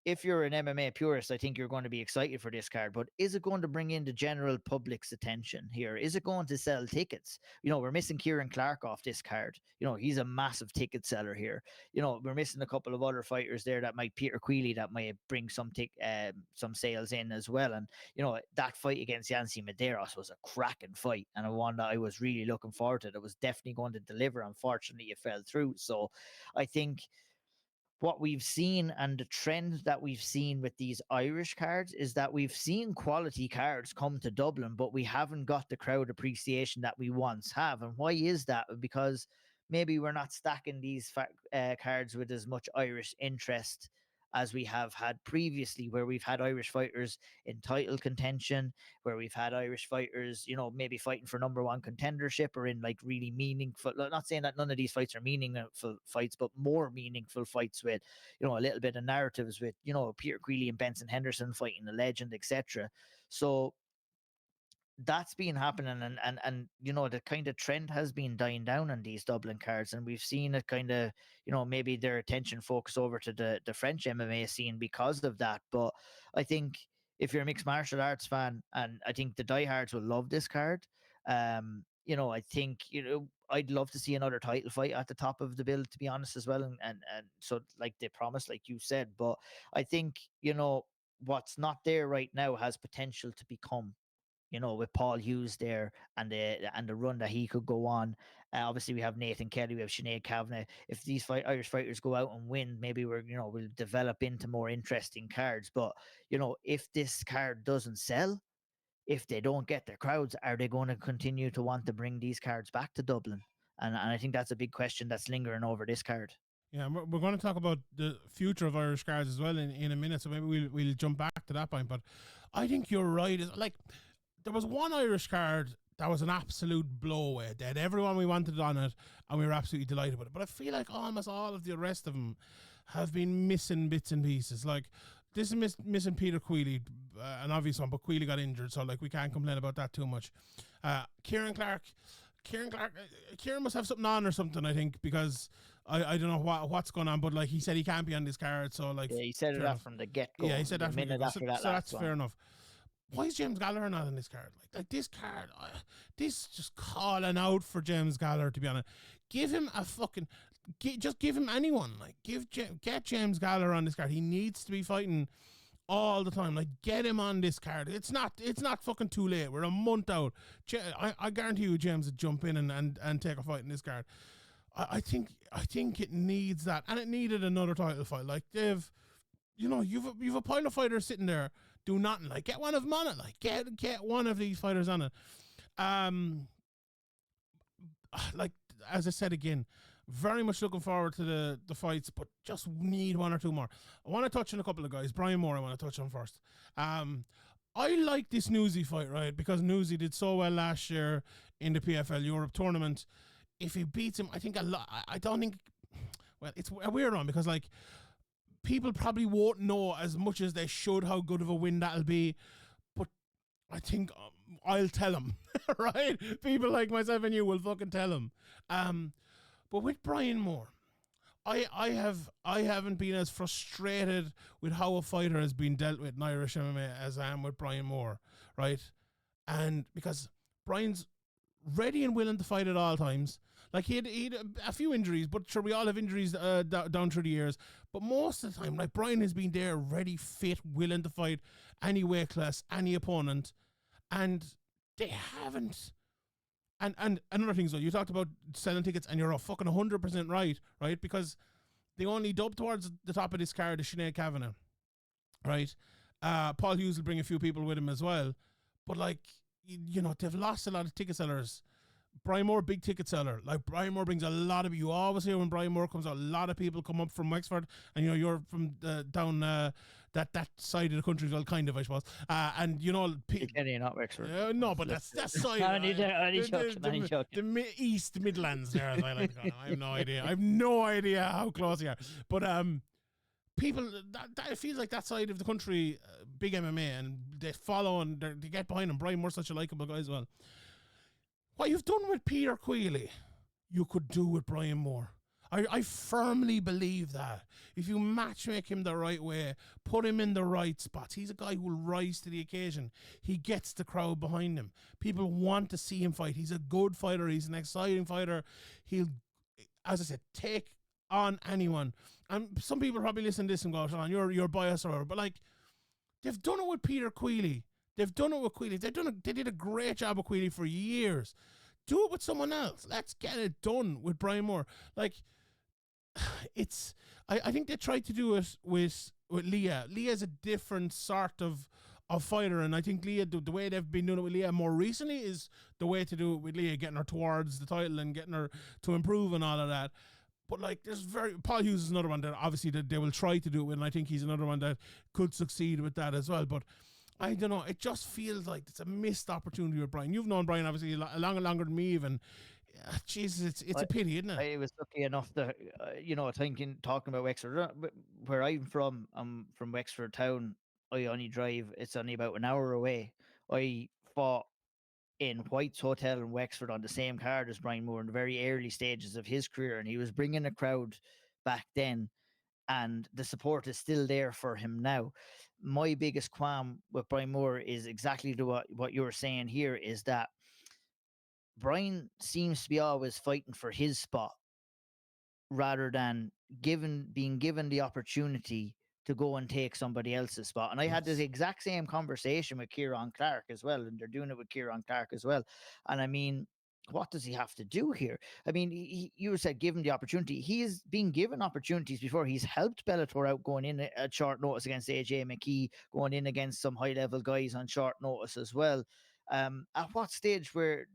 if you're an MMA purist, I think you're going to be excited for this card. But is it going to bring in the general public's attention here? Is it going to sell tickets? We're missing Kieran Clark off this card. He's a massive ticket seller here. We're missing a couple of other fighters there that might Peter Queally that might bring some sales in as well. And that fight against Yancy Medeiros was a cracking fight and a one that I was really looking forward to. That was definitely going to deliver. Unfortunately, it fell through. So I think what we've seen and the trend that we've seen with these Irish cards is that we've seen quality cards come to Dublin, but we haven't got the crowd appreciation that we once have. And why is that? Because maybe we're not stacking these cards with as much Irish interest as we have had previously, where we've had Irish fighters in title contention, where we've had Irish fighters, maybe fighting for number one contendership or in like really meaningful, not saying that none of these fights are meaningful fights, but more meaningful fights with, a little bit of narratives with, Peter Queally and Benson Henderson fighting the legend, etc. So that's been happening, and the kind of trend has been dying down on these Dublin cards, and we've seen it kind of maybe their attention focus over to the French MMA scene because of that. But I think if you're a mixed martial arts fan, and I think the diehards will love this card, I think I'd love to see another title fight at the top of the bill, to be honest, as well, and so like they promised, like you said. But I think what's not there right now has potential to become, with Paul Hughes there and the run that he could go on. Obviously, we have Nathan Kelly, we have Sinead Kavanagh. If these Irish fighters go out and win, maybe we'll develop into more interesting cards. But if this card doesn't sell, if they don't get their crowds, are they going to continue to want to bring these cards back to Dublin? And I think that's a big question that's lingering over this card. Yeah, we're going to talk about the future of Irish cards as well in a minute, so maybe we'll jump back to that point. But I think you're right. It's like, there was one Irish card that was an absolute blowaway that everyone we wanted on it, and we were absolutely delighted with it. But I feel like almost all of the rest of them have been missing bits and pieces. Like, this is missing Peter Queally, an obvious one, but Queally got injured, so like we can't complain about that too much. Kieran Clark. Kieran must have something on or something, I think, because I don't know what's going on, but like he said, he can't be on this card, so like, yeah, he said it that from the get go. Yeah, he said that from the minute get-go. after that. So that's fair enough. Why is James Gallagher not on this card? Like this card, this just calling out for James Gallagher, to be honest. Give him a fucking, just give him anyone. Like, get James Gallagher on this card. He needs to be fighting all the time. Like, get him on this card. It's not fucking too late. We're a month out. I guarantee you James would jump in and take a fight in this card. I think it needs that, and it needed another title fight. Like, Dave, you've a pile of fighters sitting there do nothing. Like, get one of them on it. Like, get one of these fighters on it. Like, as I said again, very much looking forward to the fights, but just need one or two more. I want to touch on a couple of guys. Brian Moore, I want to touch on first. I like this Newsy fight, right? Because Newsy did so well last year in the PFL Europe tournament. If he beats him, I think I don't think. Well, it's a weird one because like, people probably won't know as much as they should how good of a win that'll be, but I think I'll tell them, right? People like myself and you will fucking tell them. But with Brian Moore, I haven't been as frustrated with how a fighter has been dealt with in Irish MMA as I am with Brian Moore, right? And because Brian's ready and willing to fight at all times. Like, he had a few injuries, but sure, we all have injuries down through the years. But most of the time, like, Brian has been there, ready, fit, willing to fight any weight class, any opponent. And they haven't And another thing, so you talked about selling tickets, and you're a fucking 100% right? Because the only dub towards the top of this card is Sinead Kavanagh, right? Paul Hughes will bring a few people with him as well, but like, you know, they've lost a lot of ticket sellers. Brian Moore, big ticket seller. Like, Brian Moore brings a lot of, you always hear when Brian Moore comes out, a lot of people come up from Wexford, and you know, you're from down that side of the country as well, kind of, I suppose. And you know, Kenny, not Wexford. No, but that's side. The East Midlands there, as I like to call it. I have no idea. I have no idea how close they are. But people, that feels like that side of the country, big MMA, and they follow and they get behind him. Brian Moore's such a likeable guy as well. What you've done with Peter Queally, you could do with Brian Moore. I firmly believe that. If you matchmake him the right way, put him in the right spots, he's a guy who will rise to the occasion. He gets the crowd behind him. People want to see him fight. He's a good fighter. He's an exciting fighter. He'll, as I said, take on anyone. And some people probably listen to this and go, Sean, you're biased or whatever. But like, they've done it with Peter Queally. They've done it with Queally. They did a great job with Queally for years. Do it with someone else. Let's get it done with Brian Moore. Like, it's, I think they tried to do it with Leah. Leah's a different sort of fighter, and I think Leah, the way they've been doing it with Leah more recently is the way to do it with Leah, getting her towards the title and getting her to improve and all of that. But like, Paul Hughes is another one that obviously that they will try to do it with, and I think he's another one that could succeed with that as well. But I don't know. It just feels like it's a missed opportunity with Brian. You've known Brian obviously longer than me even. Jesus, it's a pity, isn't it? I was lucky enough to, talking about Wexford, where I'm from Wexford town. I only drive. It's only about an hour away. I fought in White's Hotel in Wexford on the same card as Brian Moore in the very early stages of his career, and he was bringing a crowd back then. And the support is still there for him now. My biggest qualm with Brian Moore is exactly what you were saying here, is that Brian seems to be always fighting for his spot rather than being given the opportunity to go and take somebody else's spot. And I had this exact same conversation with Kieran Clark as well, and they're doing it with Kieran Clark as well. And I mean, what does he have to do here? I mean, you said give him the opportunity. He's been given opportunities before. He's helped Bellator out going in at short notice against AJ McKee, going in against some high-level guys on short notice as well. At what stage what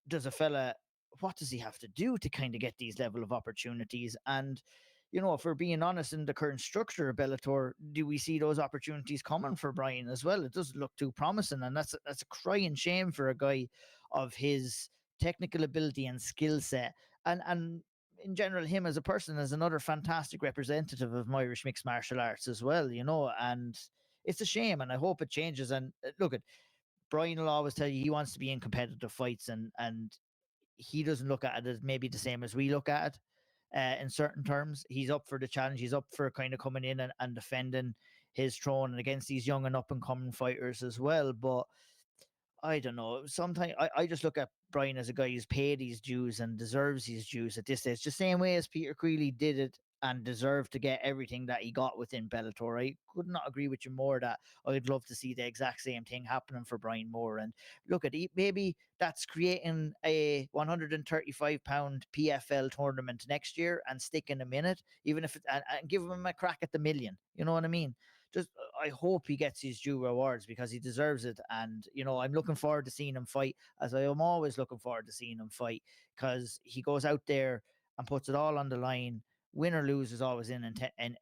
does he have to do to kind of get these level of opportunities? And, you know, if we're being honest, in the current structure of Bellator, do we see those opportunities coming for Brian as well? It doesn't look too promising, and that's a crying shame for a guy of his technical ability and skill set, and in general, him as a person is another fantastic representative of Irish mixed martial arts as well, you know. And it's a shame, and I hope it changes. And look, at Brian will always tell you he wants to be in competitive fights, and he doesn't look at it as maybe the same as we look at it. In certain terms, he's up for the challenge. He's up for kind of coming in and defending his throne and against these young and up and coming fighters as well. But I don't know. Sometimes I just look at Brian as a guy who's paid his dues and deserves his dues at this stage, the same way as Peter Queally did it and deserved to get everything that he got within Bellator. I could not agree with you more that I'd love to see the exact same thing happening for Brian Moore. And look at maybe that's creating a 135-pound PFL tournament next year and sticking him in it, even if and give him a crack at the million. You know what I mean? Just I hope he gets his due rewards because he deserves it. And, you know, I'm looking forward to seeing him fight, as I am always looking forward to seeing him fight, because he goes out there and puts it all on the line. Win or lose is always in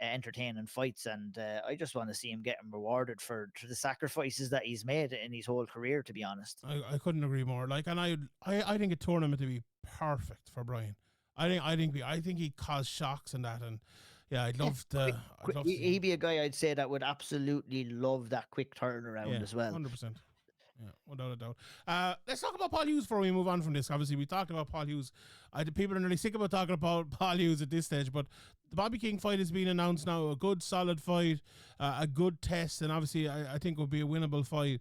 entertaining fights. And I just want to see him getting rewarded for the sacrifices that he's made in his whole career, to be honest. I couldn't agree more. Like, and I think a tournament to be perfect for Brian. I think he caused shocks and that, and yeah, I'd love to. He'd be a guy I'd say that would absolutely love that quick turnaround as well. 100%. Yeah, without a doubt. Let's talk about Paul Hughes before we move on from this. Obviously, we talked about Paul Hughes. People are nearly sick about talking about Paul Hughes at this stage, but the Bobby King fight has been announced now. A good, solid fight, a good test, and obviously, I think will be a winnable fight.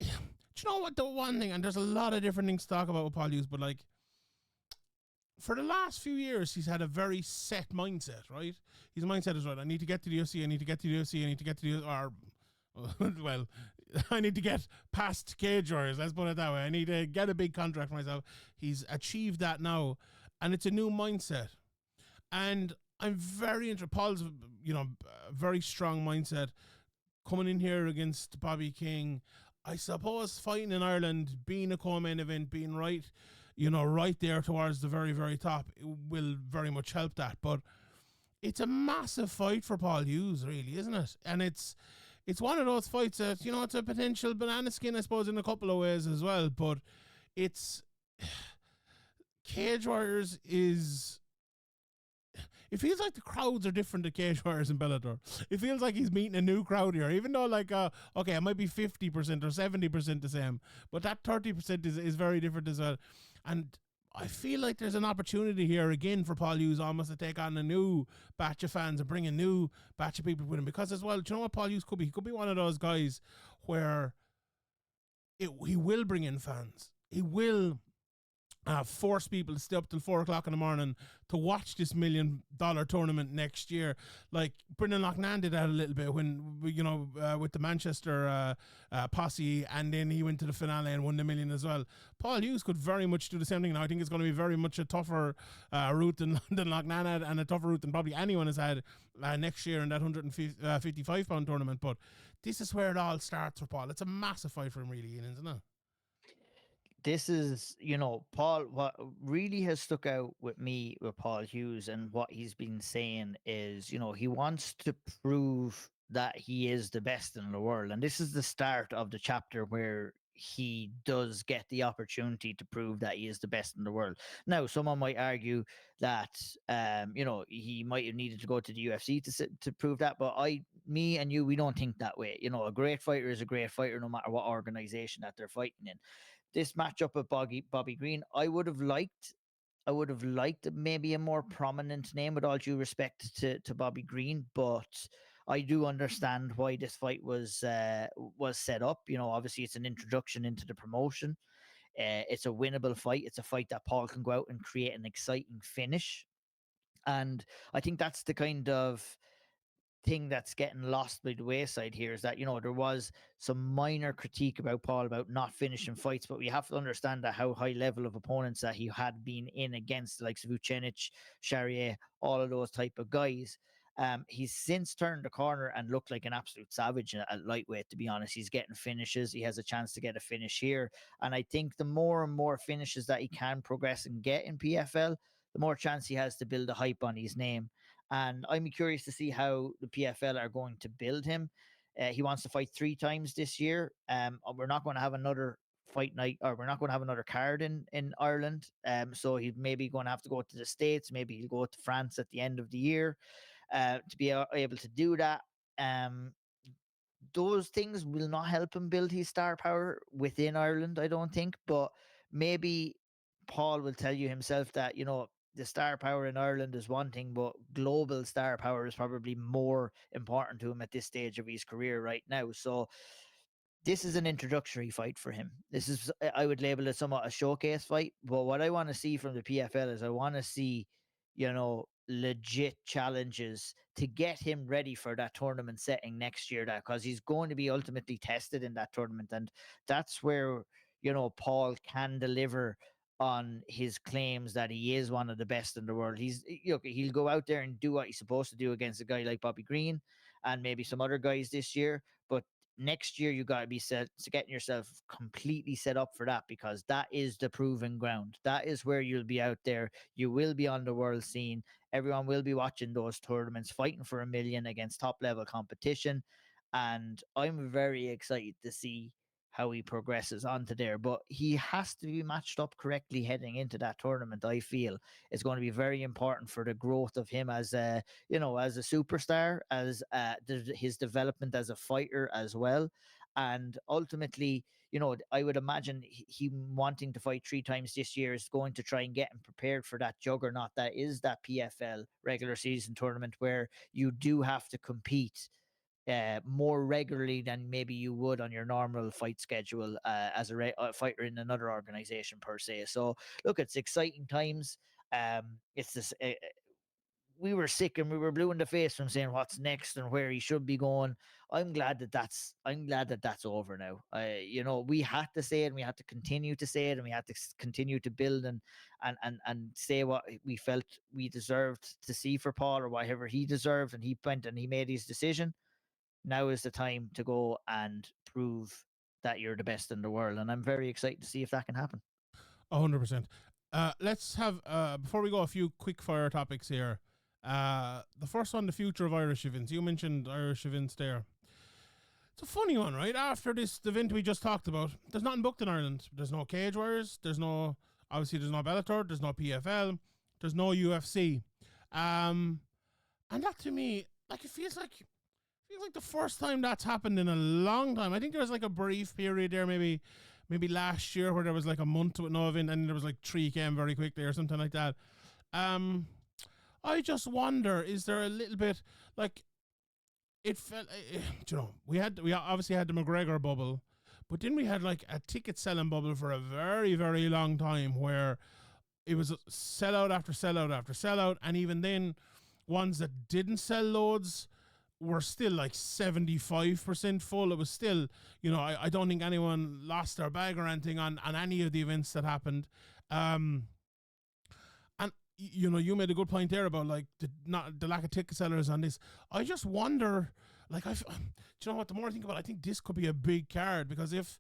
Do you know what? The one thing, and there's a lot of different things to talk about with Paul Hughes, but like, for the last few years, he's had a very set mindset, right? His mindset is right. I need to get to the UFC. I need to get to the UFC. I need to get to the, or, well, I need to get past cage warriors. Let's put it that way. I need to get a big contract for myself. He's achieved that now, and it's a new mindset. And I'm very interested. Paul's, very strong mindset coming in here against Bobby King. I suppose fighting in Ireland, being a co-main event, being right there towards the very, very top, it will very much help that. But it's a massive fight for Paul Hughes, really, isn't it? And it's one of those fights that, it's a potential banana skin, I suppose, in a couple of ways as well. But it's Cage Warriors is. It feels like the crowds are different to Cage Warriors in Bellator. It feels like he's meeting a new crowd here, even though, okay, it might be 50% or 70% the same, but that 30% is very different as well. And I feel like there's an opportunity here again for Paul Hughes almost to take on a new batch of fans and bring a new batch of people with him. Because as well, do you know what Paul Hughes could be? He could be one of those guys where he will bring in fans. He will force people to stay up till 4 o'clock in the morning to watch this $1 million tournament next year. Like Brendan Loughnane did that a little bit when, with the Manchester posse, and then he went to the finale and won the million as well. Paul Hughes could very much do the same thing. Now, I think it's going to be very much a tougher route than Loughnane had, and a tougher route than probably anyone has had next year in that 155-pound tournament. But this is where it all starts for Paul. It's a massive fight for him, really, Ian, isn't it? This is, Paul, what really has stuck out with me with Paul Hughes and what he's been saying is, he wants to prove that he is the best in the world. And this is the start of the chapter where he does get the opportunity to prove that he is the best in the world. Now, someone might argue that, he might have needed to go to the UFC to prove that. But me and you, we don't think that way. A great fighter is a great fighter no matter what organization that they're fighting in. This matchup with Bobby Green, I would have liked maybe a more prominent name, with all due respect to Bobby Green, but I do understand why this fight was set up. Obviously it's an introduction into the promotion. It's a winnable fight. It's a fight that Paul can go out and create an exciting finish, and I think that's the kind of thing that's getting lost by the wayside here, is that there was some minor critique about Paul about not finishing fights, but we have to understand that how high level of opponents that he had been in against, like Vucenic, Charrier, all of those type of guys. He's since turned the corner and looked like an absolute savage at lightweight, to be honest. He's getting finishes. He has a chance to get a finish here. And I think the more and more finishes that he can progress and get in PFL, the more chance he has to build a hype on his name. And I'm curious to see how the PFL are going to build him. He wants to fight 3 times this year. We're not going to have another fight night, or we're not going to have another card in Ireland. So he's maybe going to have to go to the States. Maybe he'll go to France at the end of the year to be able to do that. Those things will not help him build his star power within Ireland, I don't think. But maybe Paul will tell you himself that, the star power in Ireland is one thing, but global star power is probably more important to him at this stage of his career right now. So this is an introductory fight for him. This is, I would label it somewhat a showcase fight. But what I want to see from the PFL is I want to see, legit challenges to get him ready for that tournament setting next year. That because he's going to be ultimately tested in that tournament, and that's where Paul can deliver on his claims that he is one of the best in the world. He'll go out there and do what he's supposed to do against a guy like Bobby Green and maybe some other guys this year. But next year you got to be set to getting yourself completely set up for that, because that is the proven ground. That is where you'll be out there. You will be on the world scene. Everyone will be watching those tournaments, fighting for a million against top level competition. And I'm very excited to see how he progresses onto there. But he has to be matched up correctly heading into that tournament. I feel it's going to be very important for the growth of him as as a superstar, as his development as a fighter as well. And ultimately, I would imagine he wanting to fight 3 times this year is going to try and get him prepared for that juggernaut that is that PFL regular season tournament, where you do have to compete more regularly than maybe you would on your normal fight schedule as a fighter in another organization per se. So look, it's exciting times. It's this. we were sick and we were blue in the face from saying what's next and where he should be going. I'm glad that that's over now. We had to say it, and we had to continue to say it, and we had to continue to build and say what we felt we deserved to see for Paul, or whatever he deserved, and he went and he made his decision. Now is the time to go and prove that you're the best in the world, and I'm very excited to see if that can happen. 100%. Let's have, before we go, a few quick fire topics here. The first one, the future of Irish events. You mentioned Irish events there. It's a funny one, right? After this event we just talked about, there's nothing booked in Ireland. There's no Cage Warriors. There's no Bellator. There's no PFL. There's no UFC. And that to me, like, it feels like the first time that's happened in a long time. I think there was like a brief period there, maybe last year, where there was like a month with no event, and there was like 3 came very quickly or something like that. I just wonder, is there a little bit like, it felt, we obviously had the McGregor bubble, but then we had like a ticket selling bubble for a very, very long time, where it was sellout after sellout after sellout, and even then, ones that didn't sell loads were still like 75% full. It was still, I don't think anyone lost their bag or anything on any of the events that happened. And you made a good point there about like the lack of ticket sellers on this. I just wonder, like, do you know what? The more I think about it, I think this could be a big card, because if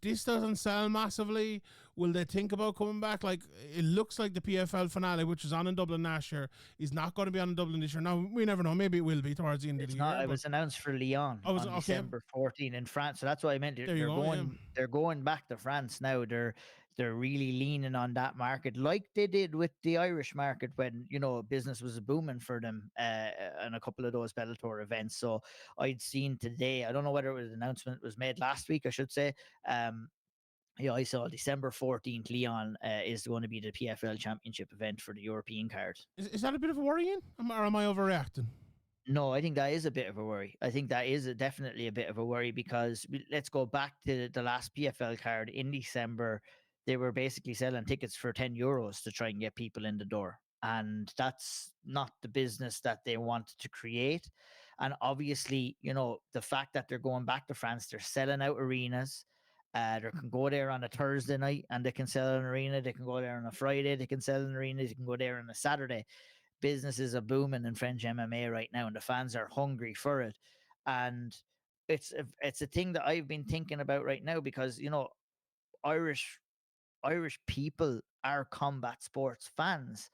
this doesn't sell massively, will they think about coming back? Like, it looks like the PFL finale, which was on in Dublin last year, is not going to be on in Dublin this year. Now, we never know. Maybe it will be towards the end of the year. It was announced for Lyon on December 14 in France. So that's what I meant. They're going back to France now. They're really leaning on that market, like they did with the Irish market when, business was booming for them on a couple of those Bellator events. So I'd seen today, I don't know whether it was an announcement was made last week, I should say. I saw December 14th, Lyon is going to be the PFL Championship event for the European card. Is that a bit of a worrying, or am I overreacting? No, I think that is a bit of a worry. I think that is definitely a bit of a worry, because let's go back to the last PFL card in December. They were basically selling tickets for €10 to try and get people in the door. And that's not the business that they wanted to create. And obviously, the fact that they're going back to France, they're selling out arenas. They can go there on a Thursday night and they can sell an arena. They can go there on a Friday. They can sell an arena. They can go there on a Saturday. Businesses are booming in French MMA right now, and the fans are hungry for it. And it's a thing that I've been thinking about right now, because, Irish people are combat sports fans.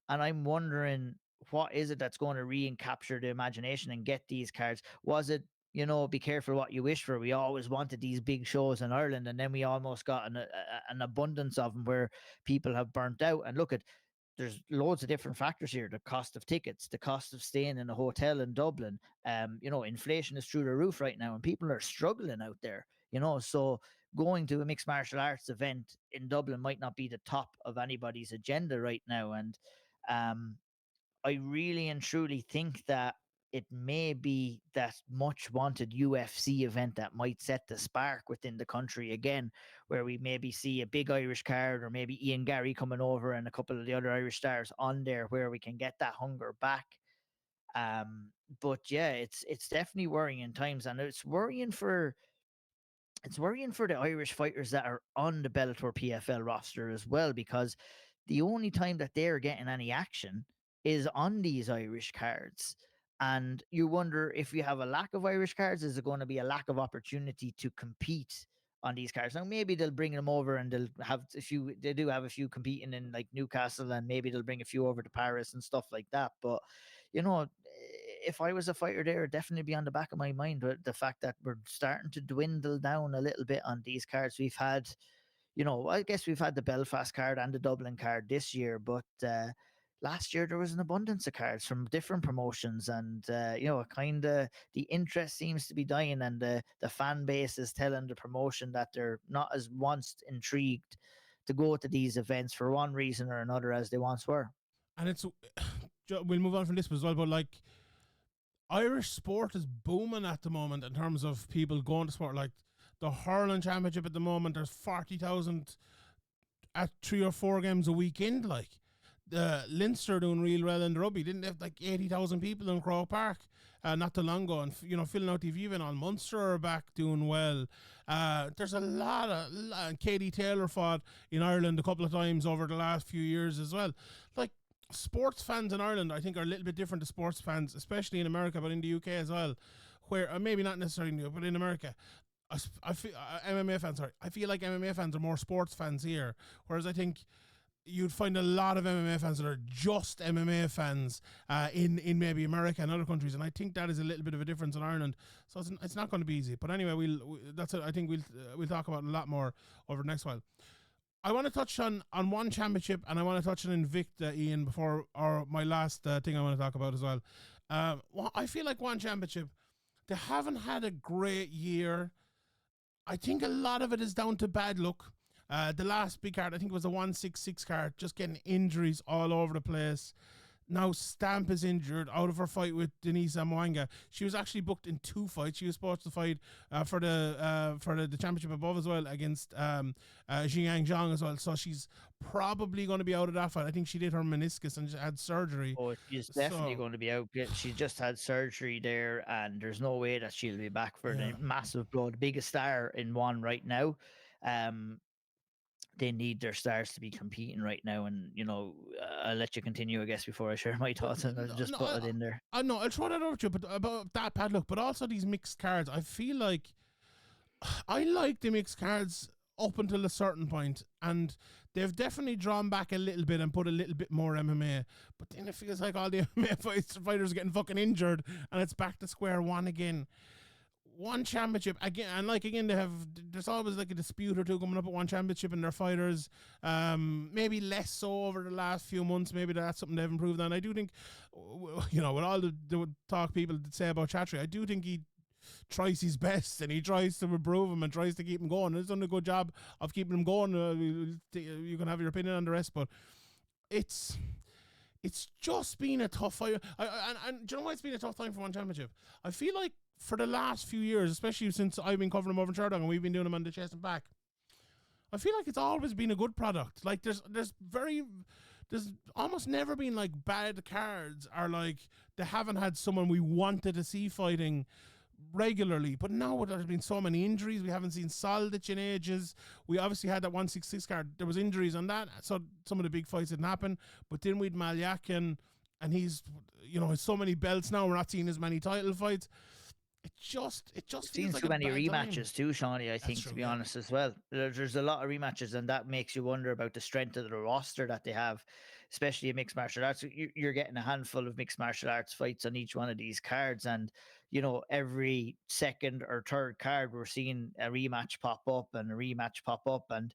And I'm wondering, what is it that's going to re-capture the imagination and get these cards? Was it, be careful what you wish for? We always wanted these big shows in Ireland, and then we almost got an abundance of them where people have burnt out. And look, there's loads of different factors here: the cost of tickets, the cost of staying in a hotel in Dublin. Inflation is through the roof right now, and people are struggling out there. So going to a mixed martial arts event in Dublin might not be the top of anybody's agenda right now. And I really and truly think that it may be that much wanted UFC event that might set the spark within the country again, where we maybe see a big Irish card, or maybe Ian Gary coming over and a couple of the other Irish stars on there, where we can get that hunger back. But yeah, it's definitely worrying times, and it's worrying for the Irish fighters that are on the Bellator PFL roster as well, because the only time that they're getting any action is on these Irish cards. And you wonder, if you have a lack of Irish cards, is it going to be a lack of opportunity to compete on these cards? Now, maybe they'll bring them over and they'll have a few, they do have a few competing in like Newcastle, and maybe they'll bring a few over to Paris and stuff like that. But, if I was a fighter there, it'd definitely be on the back of my mind. But the fact that we're starting to dwindle down a little bit on these cards. We've had, I guess we've had the Belfast card and the Dublin card this year, but last year there was an abundance of cards from different promotions, and kind of the interest seems to be dying, and the fan base is telling the promotion that they're not as once intrigued to go to these events for one reason or another as they once were. And it's we'll move on from this as well, but like, Irish sport is booming at the moment in terms of people going to sport. Like the hurling championship at the moment, there's 40,000 at 3 or 4 games a weekend. Like, Leinster doing real well in the rugby. Didn't they have like 80,000 people in Croke Park not too long ago, and filling out TV even on Munster are back doing well. There's a lot of Katie Taylor fought in Ireland a couple of times over the last few years as well. Like, sports fans in Ireland, I think, are a little bit different to sports fans, especially in America, but in the UK as well, where maybe not necessarily in the UK, but in America. I feel MMA fans. Sorry, I feel like MMA fans are more sports fans here, whereas I think you'd find a lot of MMA fans that are just MMA fans in maybe America and other countries, and I think that is a little bit of a difference in Ireland. So it's not going to be easy. But anyway, that's it. I think we'll talk about a lot more over the next while. I want to touch on one championship, and I want to touch on Invicta, Ian, before my last thing I want to talk about as well. I feel like one championship, they haven't had a great year. I think a lot of it is down to bad luck. The last big card, I think it was a 166 card, just getting injuries all over the place. Now Stamp is injured out of her fight with Denise Amwanga. She was actually booked in 2 fights. She was supposed to fight for the championship above as well against Xingyang Zhang as well. So she's probably going to be out of that fight. I think she did her meniscus and had surgery. Oh, she's definitely going to be out. She just had surgery there, and there's no way that she'll be back for the massive blow. The biggest star in one right now. They need their stars to be competing right now, and I'll let you continue, I guess, before I share my thoughts, and I'll just put it in there. I know I'll throw that over to you, but about that bad luck, but also these mixed cards. I feel like I like the mixed cards up until a certain point, and they've definitely drawn back a little bit and put a little bit more MMA. But then it feels like all the MMA fighters are getting fucking injured, and it's back to square one again. One championship again, and again, there's always like a dispute or two coming up at one championship and their fighters. Maybe less so over the last few months. Maybe that's something they've improved on. I do think, with all the talk people say about Chatry, I do think he tries his best and he tries to improve him and tries to keep him going. He's done a good job of keeping him going. You can have your opinion on the rest, but it's just been a tough fight. And do you know why it's been a tough time for one championship? I feel like for the last few years, especially since I've been covering them over in Sherdog and we've been doing them on the chest and back, I feel like it's always been a good product. Like there's almost never been like bad cards, or like they haven't had someone we wanted to see fighting regularly. But now there's been so many injuries. We haven't seen Soldic in ages. We obviously had that 166 card. There was injuries on that, so some of the big fights didn't happen. But then we'd Malyakin, and he's has so many belts now. We're not seeing as many title fights. It just seen feels like too many rematches time. too, Shawnee. I think, to be honest, as well. There's a lot of rematches, and that makes you wonder about the strength of the roster that they have, especially in mixed martial arts. You're getting a handful of mixed martial arts fights on each one of these cards, and every second or third card we're seeing a rematch pop up and a rematch pop up, and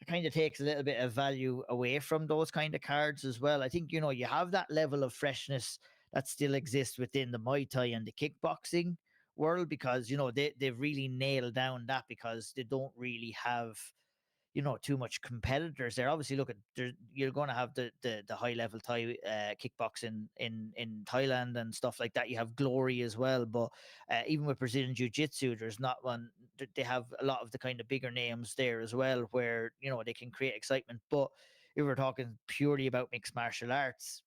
it kind of takes a little bit of value away from those kind of cards as well. I think you have that level of freshness that still exists within the Muay Thai and the kickboxing world, because they've really nailed down that, because they don't really have too much competitors there. Obviously, look, you're going to have the high level Thai kickboxing in Thailand and stuff like that. You have Glory as well, but even with Brazilian Jiu Jitsu, there's not one. They have a lot of the kind of bigger names there as well, where they can create excitement. But if we're talking purely about mixed martial arts,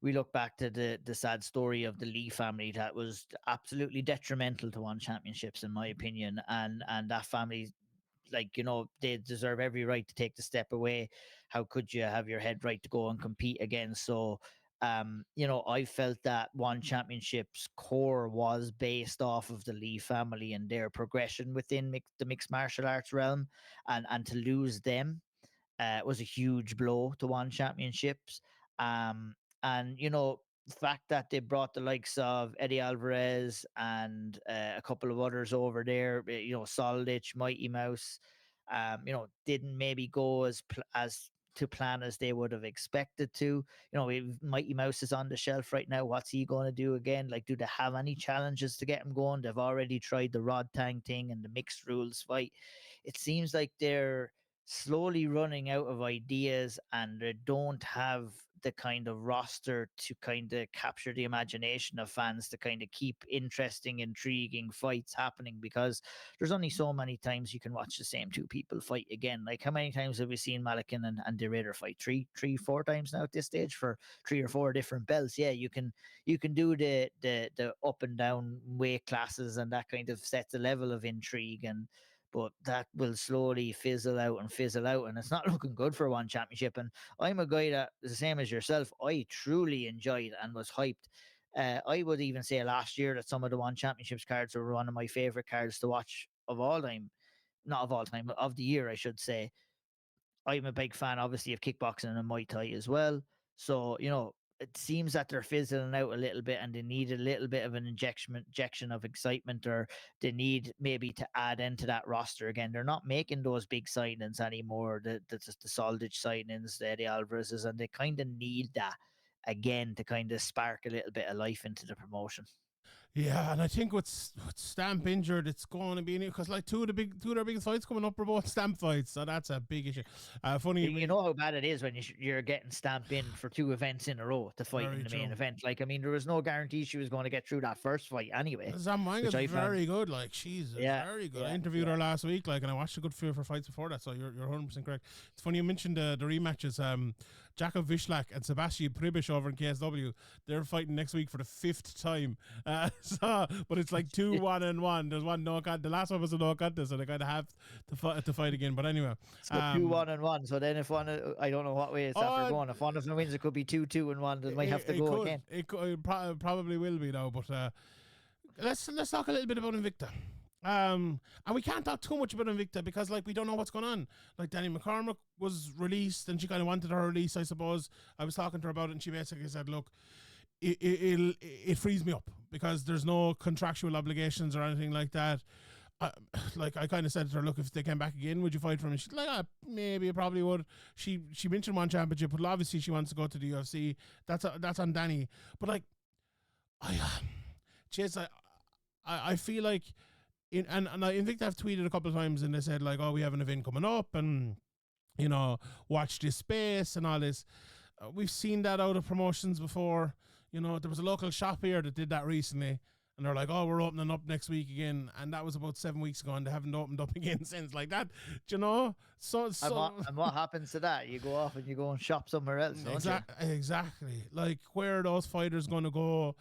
we look back to the sad story of the Lee family that was absolutely detrimental to one championships, in my opinion, and that family, they deserve every right to take the step away. How could you have your head right to go and compete again? So I felt that one championship's core was based off of the Lee family and their progression within the mixed martial arts realm, and to lose them was a huge blow to one championships. And the fact that they brought the likes of Eddie Alvarez and a couple of others over there, Soldic, Mighty Mouse, didn't maybe go as to plan as they would have expected to. Mighty Mouse is on the shelf right now. What's he going to do again? Like, do they have any challenges to get him going? They've already tried the Rod Tang thing and the mixed rules fight. It seems like they're slowly running out of ideas, and they don't have the kind of roster to kind of capture the imagination of fans to kind of keep interesting, intriguing fights happening, because there's only so many times you can watch the same two people fight again. Like, how many times have we seen Malakin and De Ridder fight? Four times now at this stage for 3 or 4 different belts. Yeah, you can do the up and down weight classes, and that kind of sets a level of intrigue, and but that will slowly fizzle out, and it's not looking good for one championship. And I'm a guy that, the same as yourself, I truly enjoyed and was hyped. I would even say last year that some of the one championships cards were one of my favorite cards to watch of all time. Not of all time, but of the year, I should say. I'm a big fan, obviously, of kickboxing and Muay Thai as well. So, it seems that they're fizzling out a little bit, and they need a little bit of an injection of excitement, or they need maybe to add into that roster again. They're not making those big signings anymore, the Soldich signings, the Eddie Alvarez's, and they kind of need that again to kind of spark a little bit of life into the promotion. Yeah, and I think with Stamp injured, it's going to be because like two of their biggest fights coming up are both Stamp fights, so that's a big issue. Funny, you know how bad it is when you're getting Stamp in for 2 events in a row to fight in the main event. Like, I mean, there was no guarantee she was going to get through that first fight anyway. Zamwanga's very good. Like, she's very good. I interviewed her last week, like, and I watched a good few of her fights before that. So you're 100% correct. It's funny you mentioned the rematches. Jakub Vishlak and Sebastian Pribish over in KSW. They're fighting next week for the 5th time. But it's like 2 1-1. There's one no contest. The last one was a no contest, so they kind of have to fight again. But anyway, so 2 1-1. So then if one, I don't know what way it's after going. If one of them wins, it could be 2-2-1. They might have to go again. It probably will be now. But let's talk a little bit about Invicta. And we can't talk too much about Invicta because, like, we don't know what's going on. Like, Danny McCormick was released, and she kind of wanted her release, I suppose. I was talking to her about it, and she basically said, look, it frees me up because there's no contractual obligations or anything like that. Like, I kind of said to her, look, if they came back again, would you fight for me? She's like, maybe I probably would. She mentioned one championship, but obviously she wants to go to the UFC. That's on Danny. But, like, I feel like and Invicta have tweeted a couple of times, and they said, like, oh, we have an event coming up, and, watch this space and all this. We've seen that out of promotions before. There was a local shop here that did that recently, and they're like, oh, we're opening up next week again, and that was about 7 weeks ago, and they haven't opened up again since. Like that, So and what happens to that? You go off and you go and shop somewhere else, don't you? Exactly. Like, where are those fighters going to go?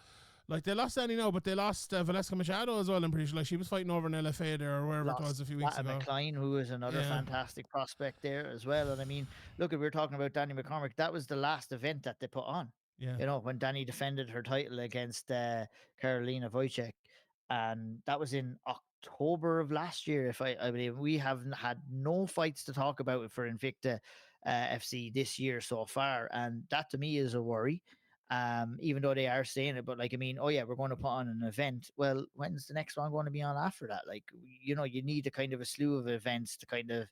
Like, they lost Danny now, but they lost Velasquez Machado as well, I'm pretty sure. Like, she was fighting over in LFA there or wherever it was a few weeks ago. McLean, who is another fantastic prospect there as well. And I mean, look, if we're talking about Danny McCormick, that was the last event that they put on. Yeah. When Danny defended her title against Karolina Wojcik. And that was in October of last year, if I believe. We haven't had no fights to talk about for Invicta FC this year so far. And that, to me, is a worry. Even though they are saying it, but, like, I mean, oh yeah, we're going to put on an event. Well, when's the next one going to be on after that? Like, you need a kind of a slew of events to kind of,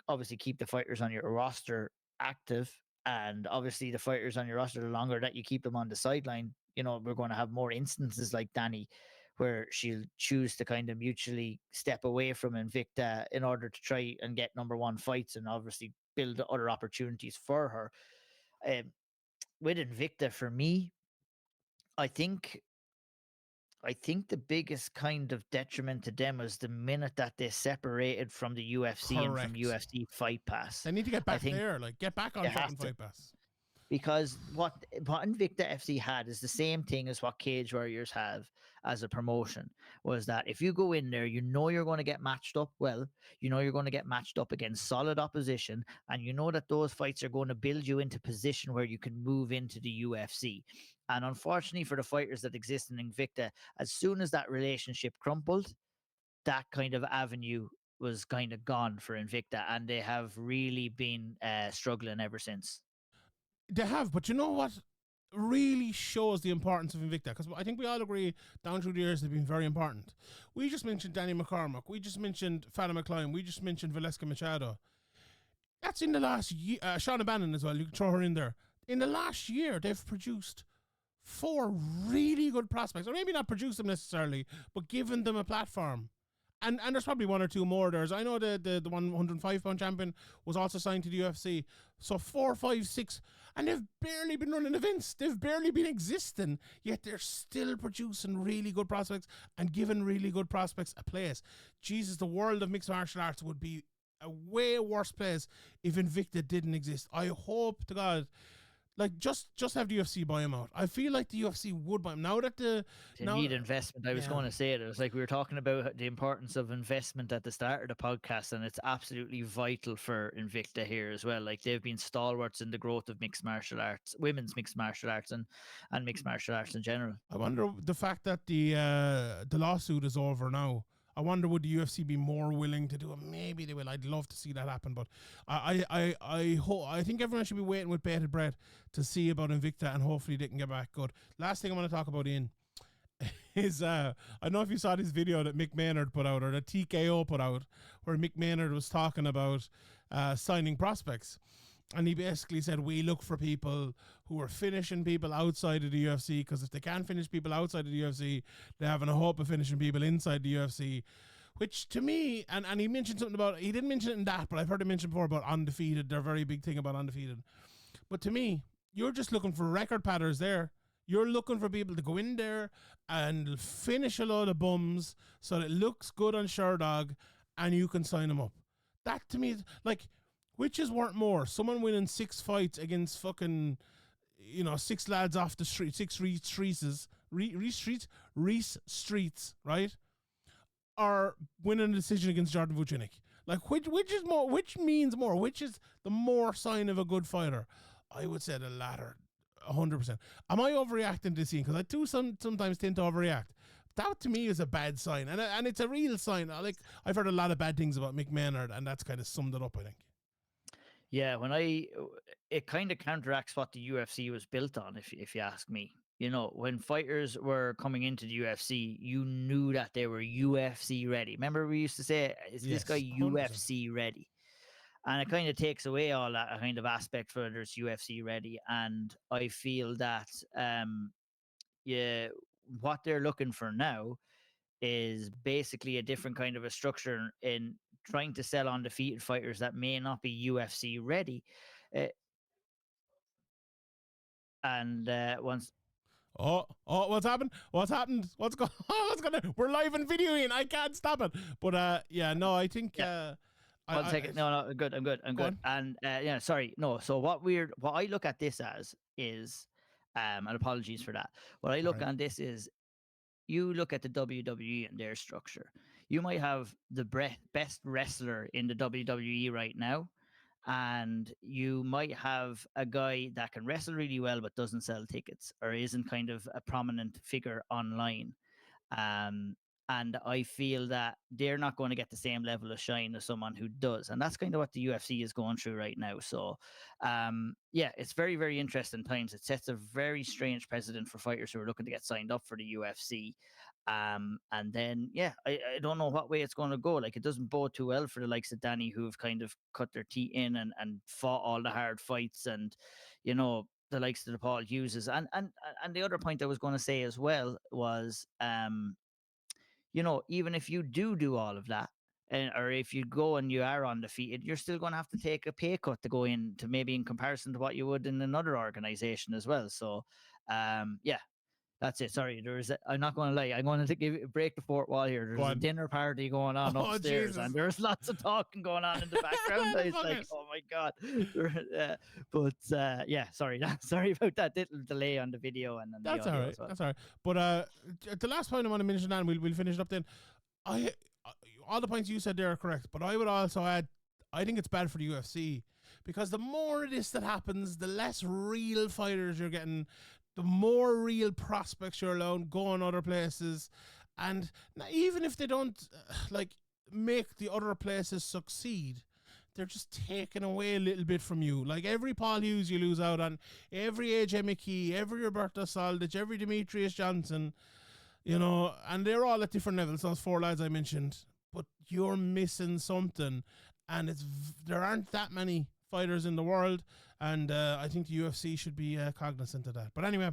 obviously keep the fighters on your roster active. And obviously the fighters on your roster, the longer that you keep them on the sideline, we're going to have more instances like Danny, where she'll choose to kind of mutually step away from Invicta in order to try and get number one fights and obviously build other opportunities for her. With Invicta, for me, I think the biggest kind of detriment to them was the minute that they separated from the UFC and from UFC Fight Pass. They need to get back there, like, get back on fucking Fight Pass. Because what Invicta FC had is the same thing as what Cage Warriors have as a promotion, was that if you go in there, you're going to get matched up well, you're going to get matched up against solid opposition, and you know that those fights are going to build you into position where you can move into the UFC. And unfortunately for the fighters that exist in Invicta, as soon as that relationship crumpled, that kind of avenue was kind of gone for Invicta, and they have really been struggling ever since. They have, but you know what really shows the importance of Invicta? Because I think we all agree down through the years they've been very important. We just mentioned Danny McCormick. We just mentioned Fana McLean. We just mentioned Velasquez Machado. That's in the last year. Shauna Bannon as well. You can throw her in there. In the last year, they've produced 4 really good prospects. Or maybe not produced them necessarily, but given them a platform. and there's probably one or two more. I know the 105-pound champion was also signed to the UFC. So 4, 5, 6, and they've barely been running events. They've barely been existing, yet they're still producing really good prospects and giving really good prospects a place. Jesus, the world of mixed martial arts would be a way worse place if Invicta didn't exist. I hope to God, like, just have the UFC buy him out. I feel like the UFC would buy him now that They need investment. I was going to say it. It was like we were talking about the importance of investment at the start of the podcast, and it's absolutely vital for Invicta here as well. Like, they've been stalwarts in the growth of mixed martial arts, women's mixed martial arts, and mixed martial arts in general. I wonder the fact that the lawsuit is over now. I wonder would the UFC be more willing to do it? Maybe they will. I'd love to see that happen, but I think everyone should be waiting with bated breath to see about Invicta, and hopefully they can get back good. Last thing I want to talk about, Ian, is I don't know if you saw this video that Mick Maynard put out, or that TKO put out, where Mick Maynard was talking about signing prospects. And he basically said, we look for people who are finishing people outside of the UFC, because if they can't finish people outside of the UFC, they're having a hope of finishing people inside the UFC. Which to me, and he mentioned something about, he didn't mention it in that, but I've heard him mention before about Undefeated, their very big thing about Undefeated. But to me, you're just looking for record padders there. You're looking for people to go in there and finish a load of bums so that it looks good on Sherdog and you can sign them up. That to me, like, which is worth more? Someone winning 6 fights against fucking, 6 lads off the street, 6 Reese Streets, right? Or winning a decision against Jordan Vucinic. Like, which is more? Which means more? Which is the more sign of a good fighter? I would say the latter, 100%. Am I overreacting to this scene? Because I do sometimes tend to overreact. That to me is a bad sign, and it's a real sign. I've heard a lot of bad things about Mick Maynard, and that's kind of summed it up, I think. Yeah, it kind of counteracts what the UFC was built on, if you ask me. When fighters were coming into the UFC, you knew that they were UFC ready. Remember we used to say, is this guy 100%. UFC ready? And it kind of takes away all that kind of aspect for there's UFC ready. And I feel that, what they're looking for now is basically a different kind of a structure in trying to sell undefeated fighters that may not be UFC ready. Once. Oh, what's happened? What's happened? What's going on? We're live in videoing. I can't stop it. But I think. Yeah. One second. No, I'm good. I'm good. And sorry. No. So what I look at this as is, and apologies for that. What I look on this is, you look at the WWE and their structure. You might have the best wrestler in the WWE right now, and you might have a guy that can wrestle really well but doesn't sell tickets or isn't kind of a prominent figure online. And I feel that they're not going to get the same level of shine as someone who does. And that's kind of what the UFC is going through right now. So, it's very, very interesting times. It sets a very strange precedent for fighters who are looking to get signed up for the UFC. And then, I don't know what way it's going to go. Like, it doesn't bode too well for the likes of Danny, who've kind of cut their teeth in and fought all the hard fights, and, the likes of the Paul Hugheses. And the other point I was going to say as well was, even if you do all of that, or if you go and you are undefeated, you're still going to have to take a pay cut to go in, to maybe in comparison to what you would in another organization as well. So, that's it. Sorry, I'm not going to lie. I'm going to break the fourth wall here. There's a dinner party going on upstairs, Jesus. And there's lots of talking going on in the background. It's like, oh my God. Sorry. Sorry about that little delay on the video. And that's the all right. well. That's all right. But the last point I want to mention, and we'll finish it up then. All the points you said there are correct, but I would also add, I think it's bad for the UFC, because the more of this that happens, the less real fighters you're getting, the more real prospects you're allowed going other places. And even if they don't make the other places succeed, they're just taking away a little bit from you. Like every Paul Hughes you lose out on, every AJ McKee, every Roberto Soldic, every Demetrius Johnson, and they're all at different levels, those 4 lads I mentioned, but you're missing something. And there aren't that many fighters in the world, and I think the UFC should be cognizant of that. But anyway,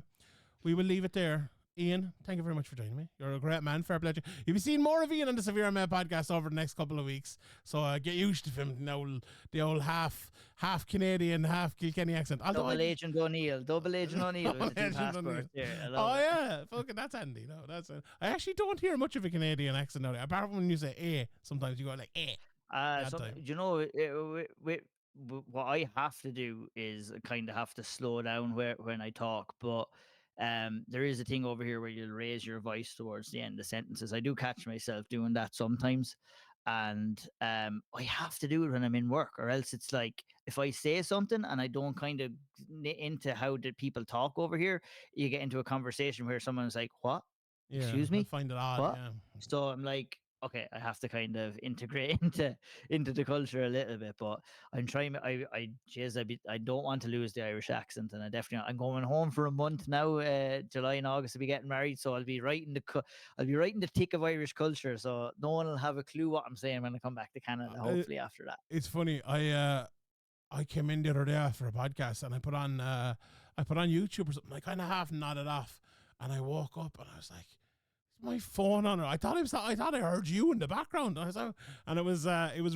we will leave it there. Ian, thank you very much for joining me. You're a great man. Fair play to you. You'll be seeing more of Ian on the SevereMMA podcast over the next couple of weeks. So get used to him. The old half Canadian, half Kilkenny accent. Double Agent O'Neill with the two passports there. Oh yeah, fucking that's handy. No, that's it. I actually don't hear much of a Canadian accent now, apart from when you say "eh." Sometimes you go like "eh." You know, what I have to do is kind of have to slow down when I talk, but there is a thing over here where you'll raise your voice towards the end of sentences. I do catch myself doing that sometimes, and I have to do it when I'm in work, or else it's like if I say something and I don't kind of into how did people talk over here, you get into a conversation where someone's like, "What? Excuse I me? find it odd. What?" Yeah. So I'm like, okay, I have to kind of integrate into the culture a little bit, but I'm trying. I don't want to lose the Irish accent, and I'm going home for a month now. July and August to be getting married, so I'll be right in the thick of Irish culture. So no one will have a clue what I'm saying when I come back to Canada. Hopefully after that. It's funny. I came in the other day for a podcast, and I put on YouTube or something. I kind of half nodded off, and I woke up and I was like, my phone on her. I thought I heard you in the background. I was like, and it was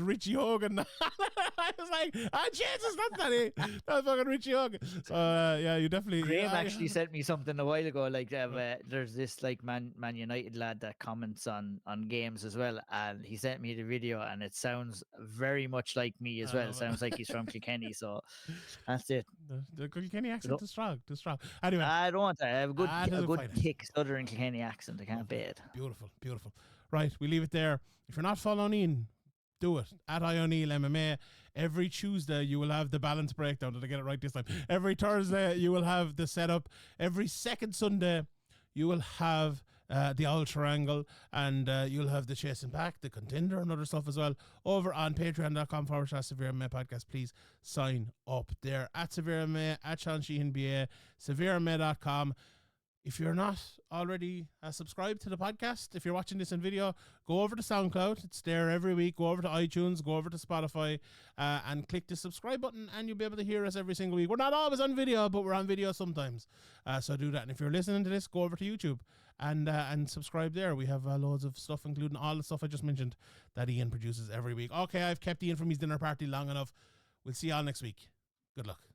Richie Hogan. I was like, Jesus, that's not it. That's fucking Richie Hogan. So yeah, you definitely. Graham actually sent me something a while ago. Like there's this like Man United lad that comments on games as well, and he sent me the video, and it sounds very much like me as well. It sounds like he's from Kilkenny. So that's it. The Kilkenny accent is strong. Anyway, I don't want that. I have a good thick Southern Kilkenny accent. I can't bear it. Beautiful. Right, we leave it there. If you're not following Ian, do it at O'Neill MMA. Every Tuesday you will have the balance breakdown. Did I get it right this time? Every Thursday you will have the setup. Every second Sunday you will have the Owl Triangle, and you'll have the Chasing Back, the Contender, and other stuff as well over on patreon.com/SevereMMA podcast. Please sign up there at SevereMMA, at Sean Sheehan BA, SevereMMA.com. If you're not already subscribed to the podcast, if you're watching this in video, go over to SoundCloud. It's there every week. Go over to iTunes, go over to Spotify, and click the subscribe button, and you'll be able to hear us every single week. We're not always on video, but we're on video sometimes. So do that. And if you're listening to this, go over to YouTube and subscribe there. We have loads of stuff, including all the stuff I just mentioned that Ian produces every week. Okay, I've kept Ian from his dinner party long enough. We'll see y'all next week. Good luck.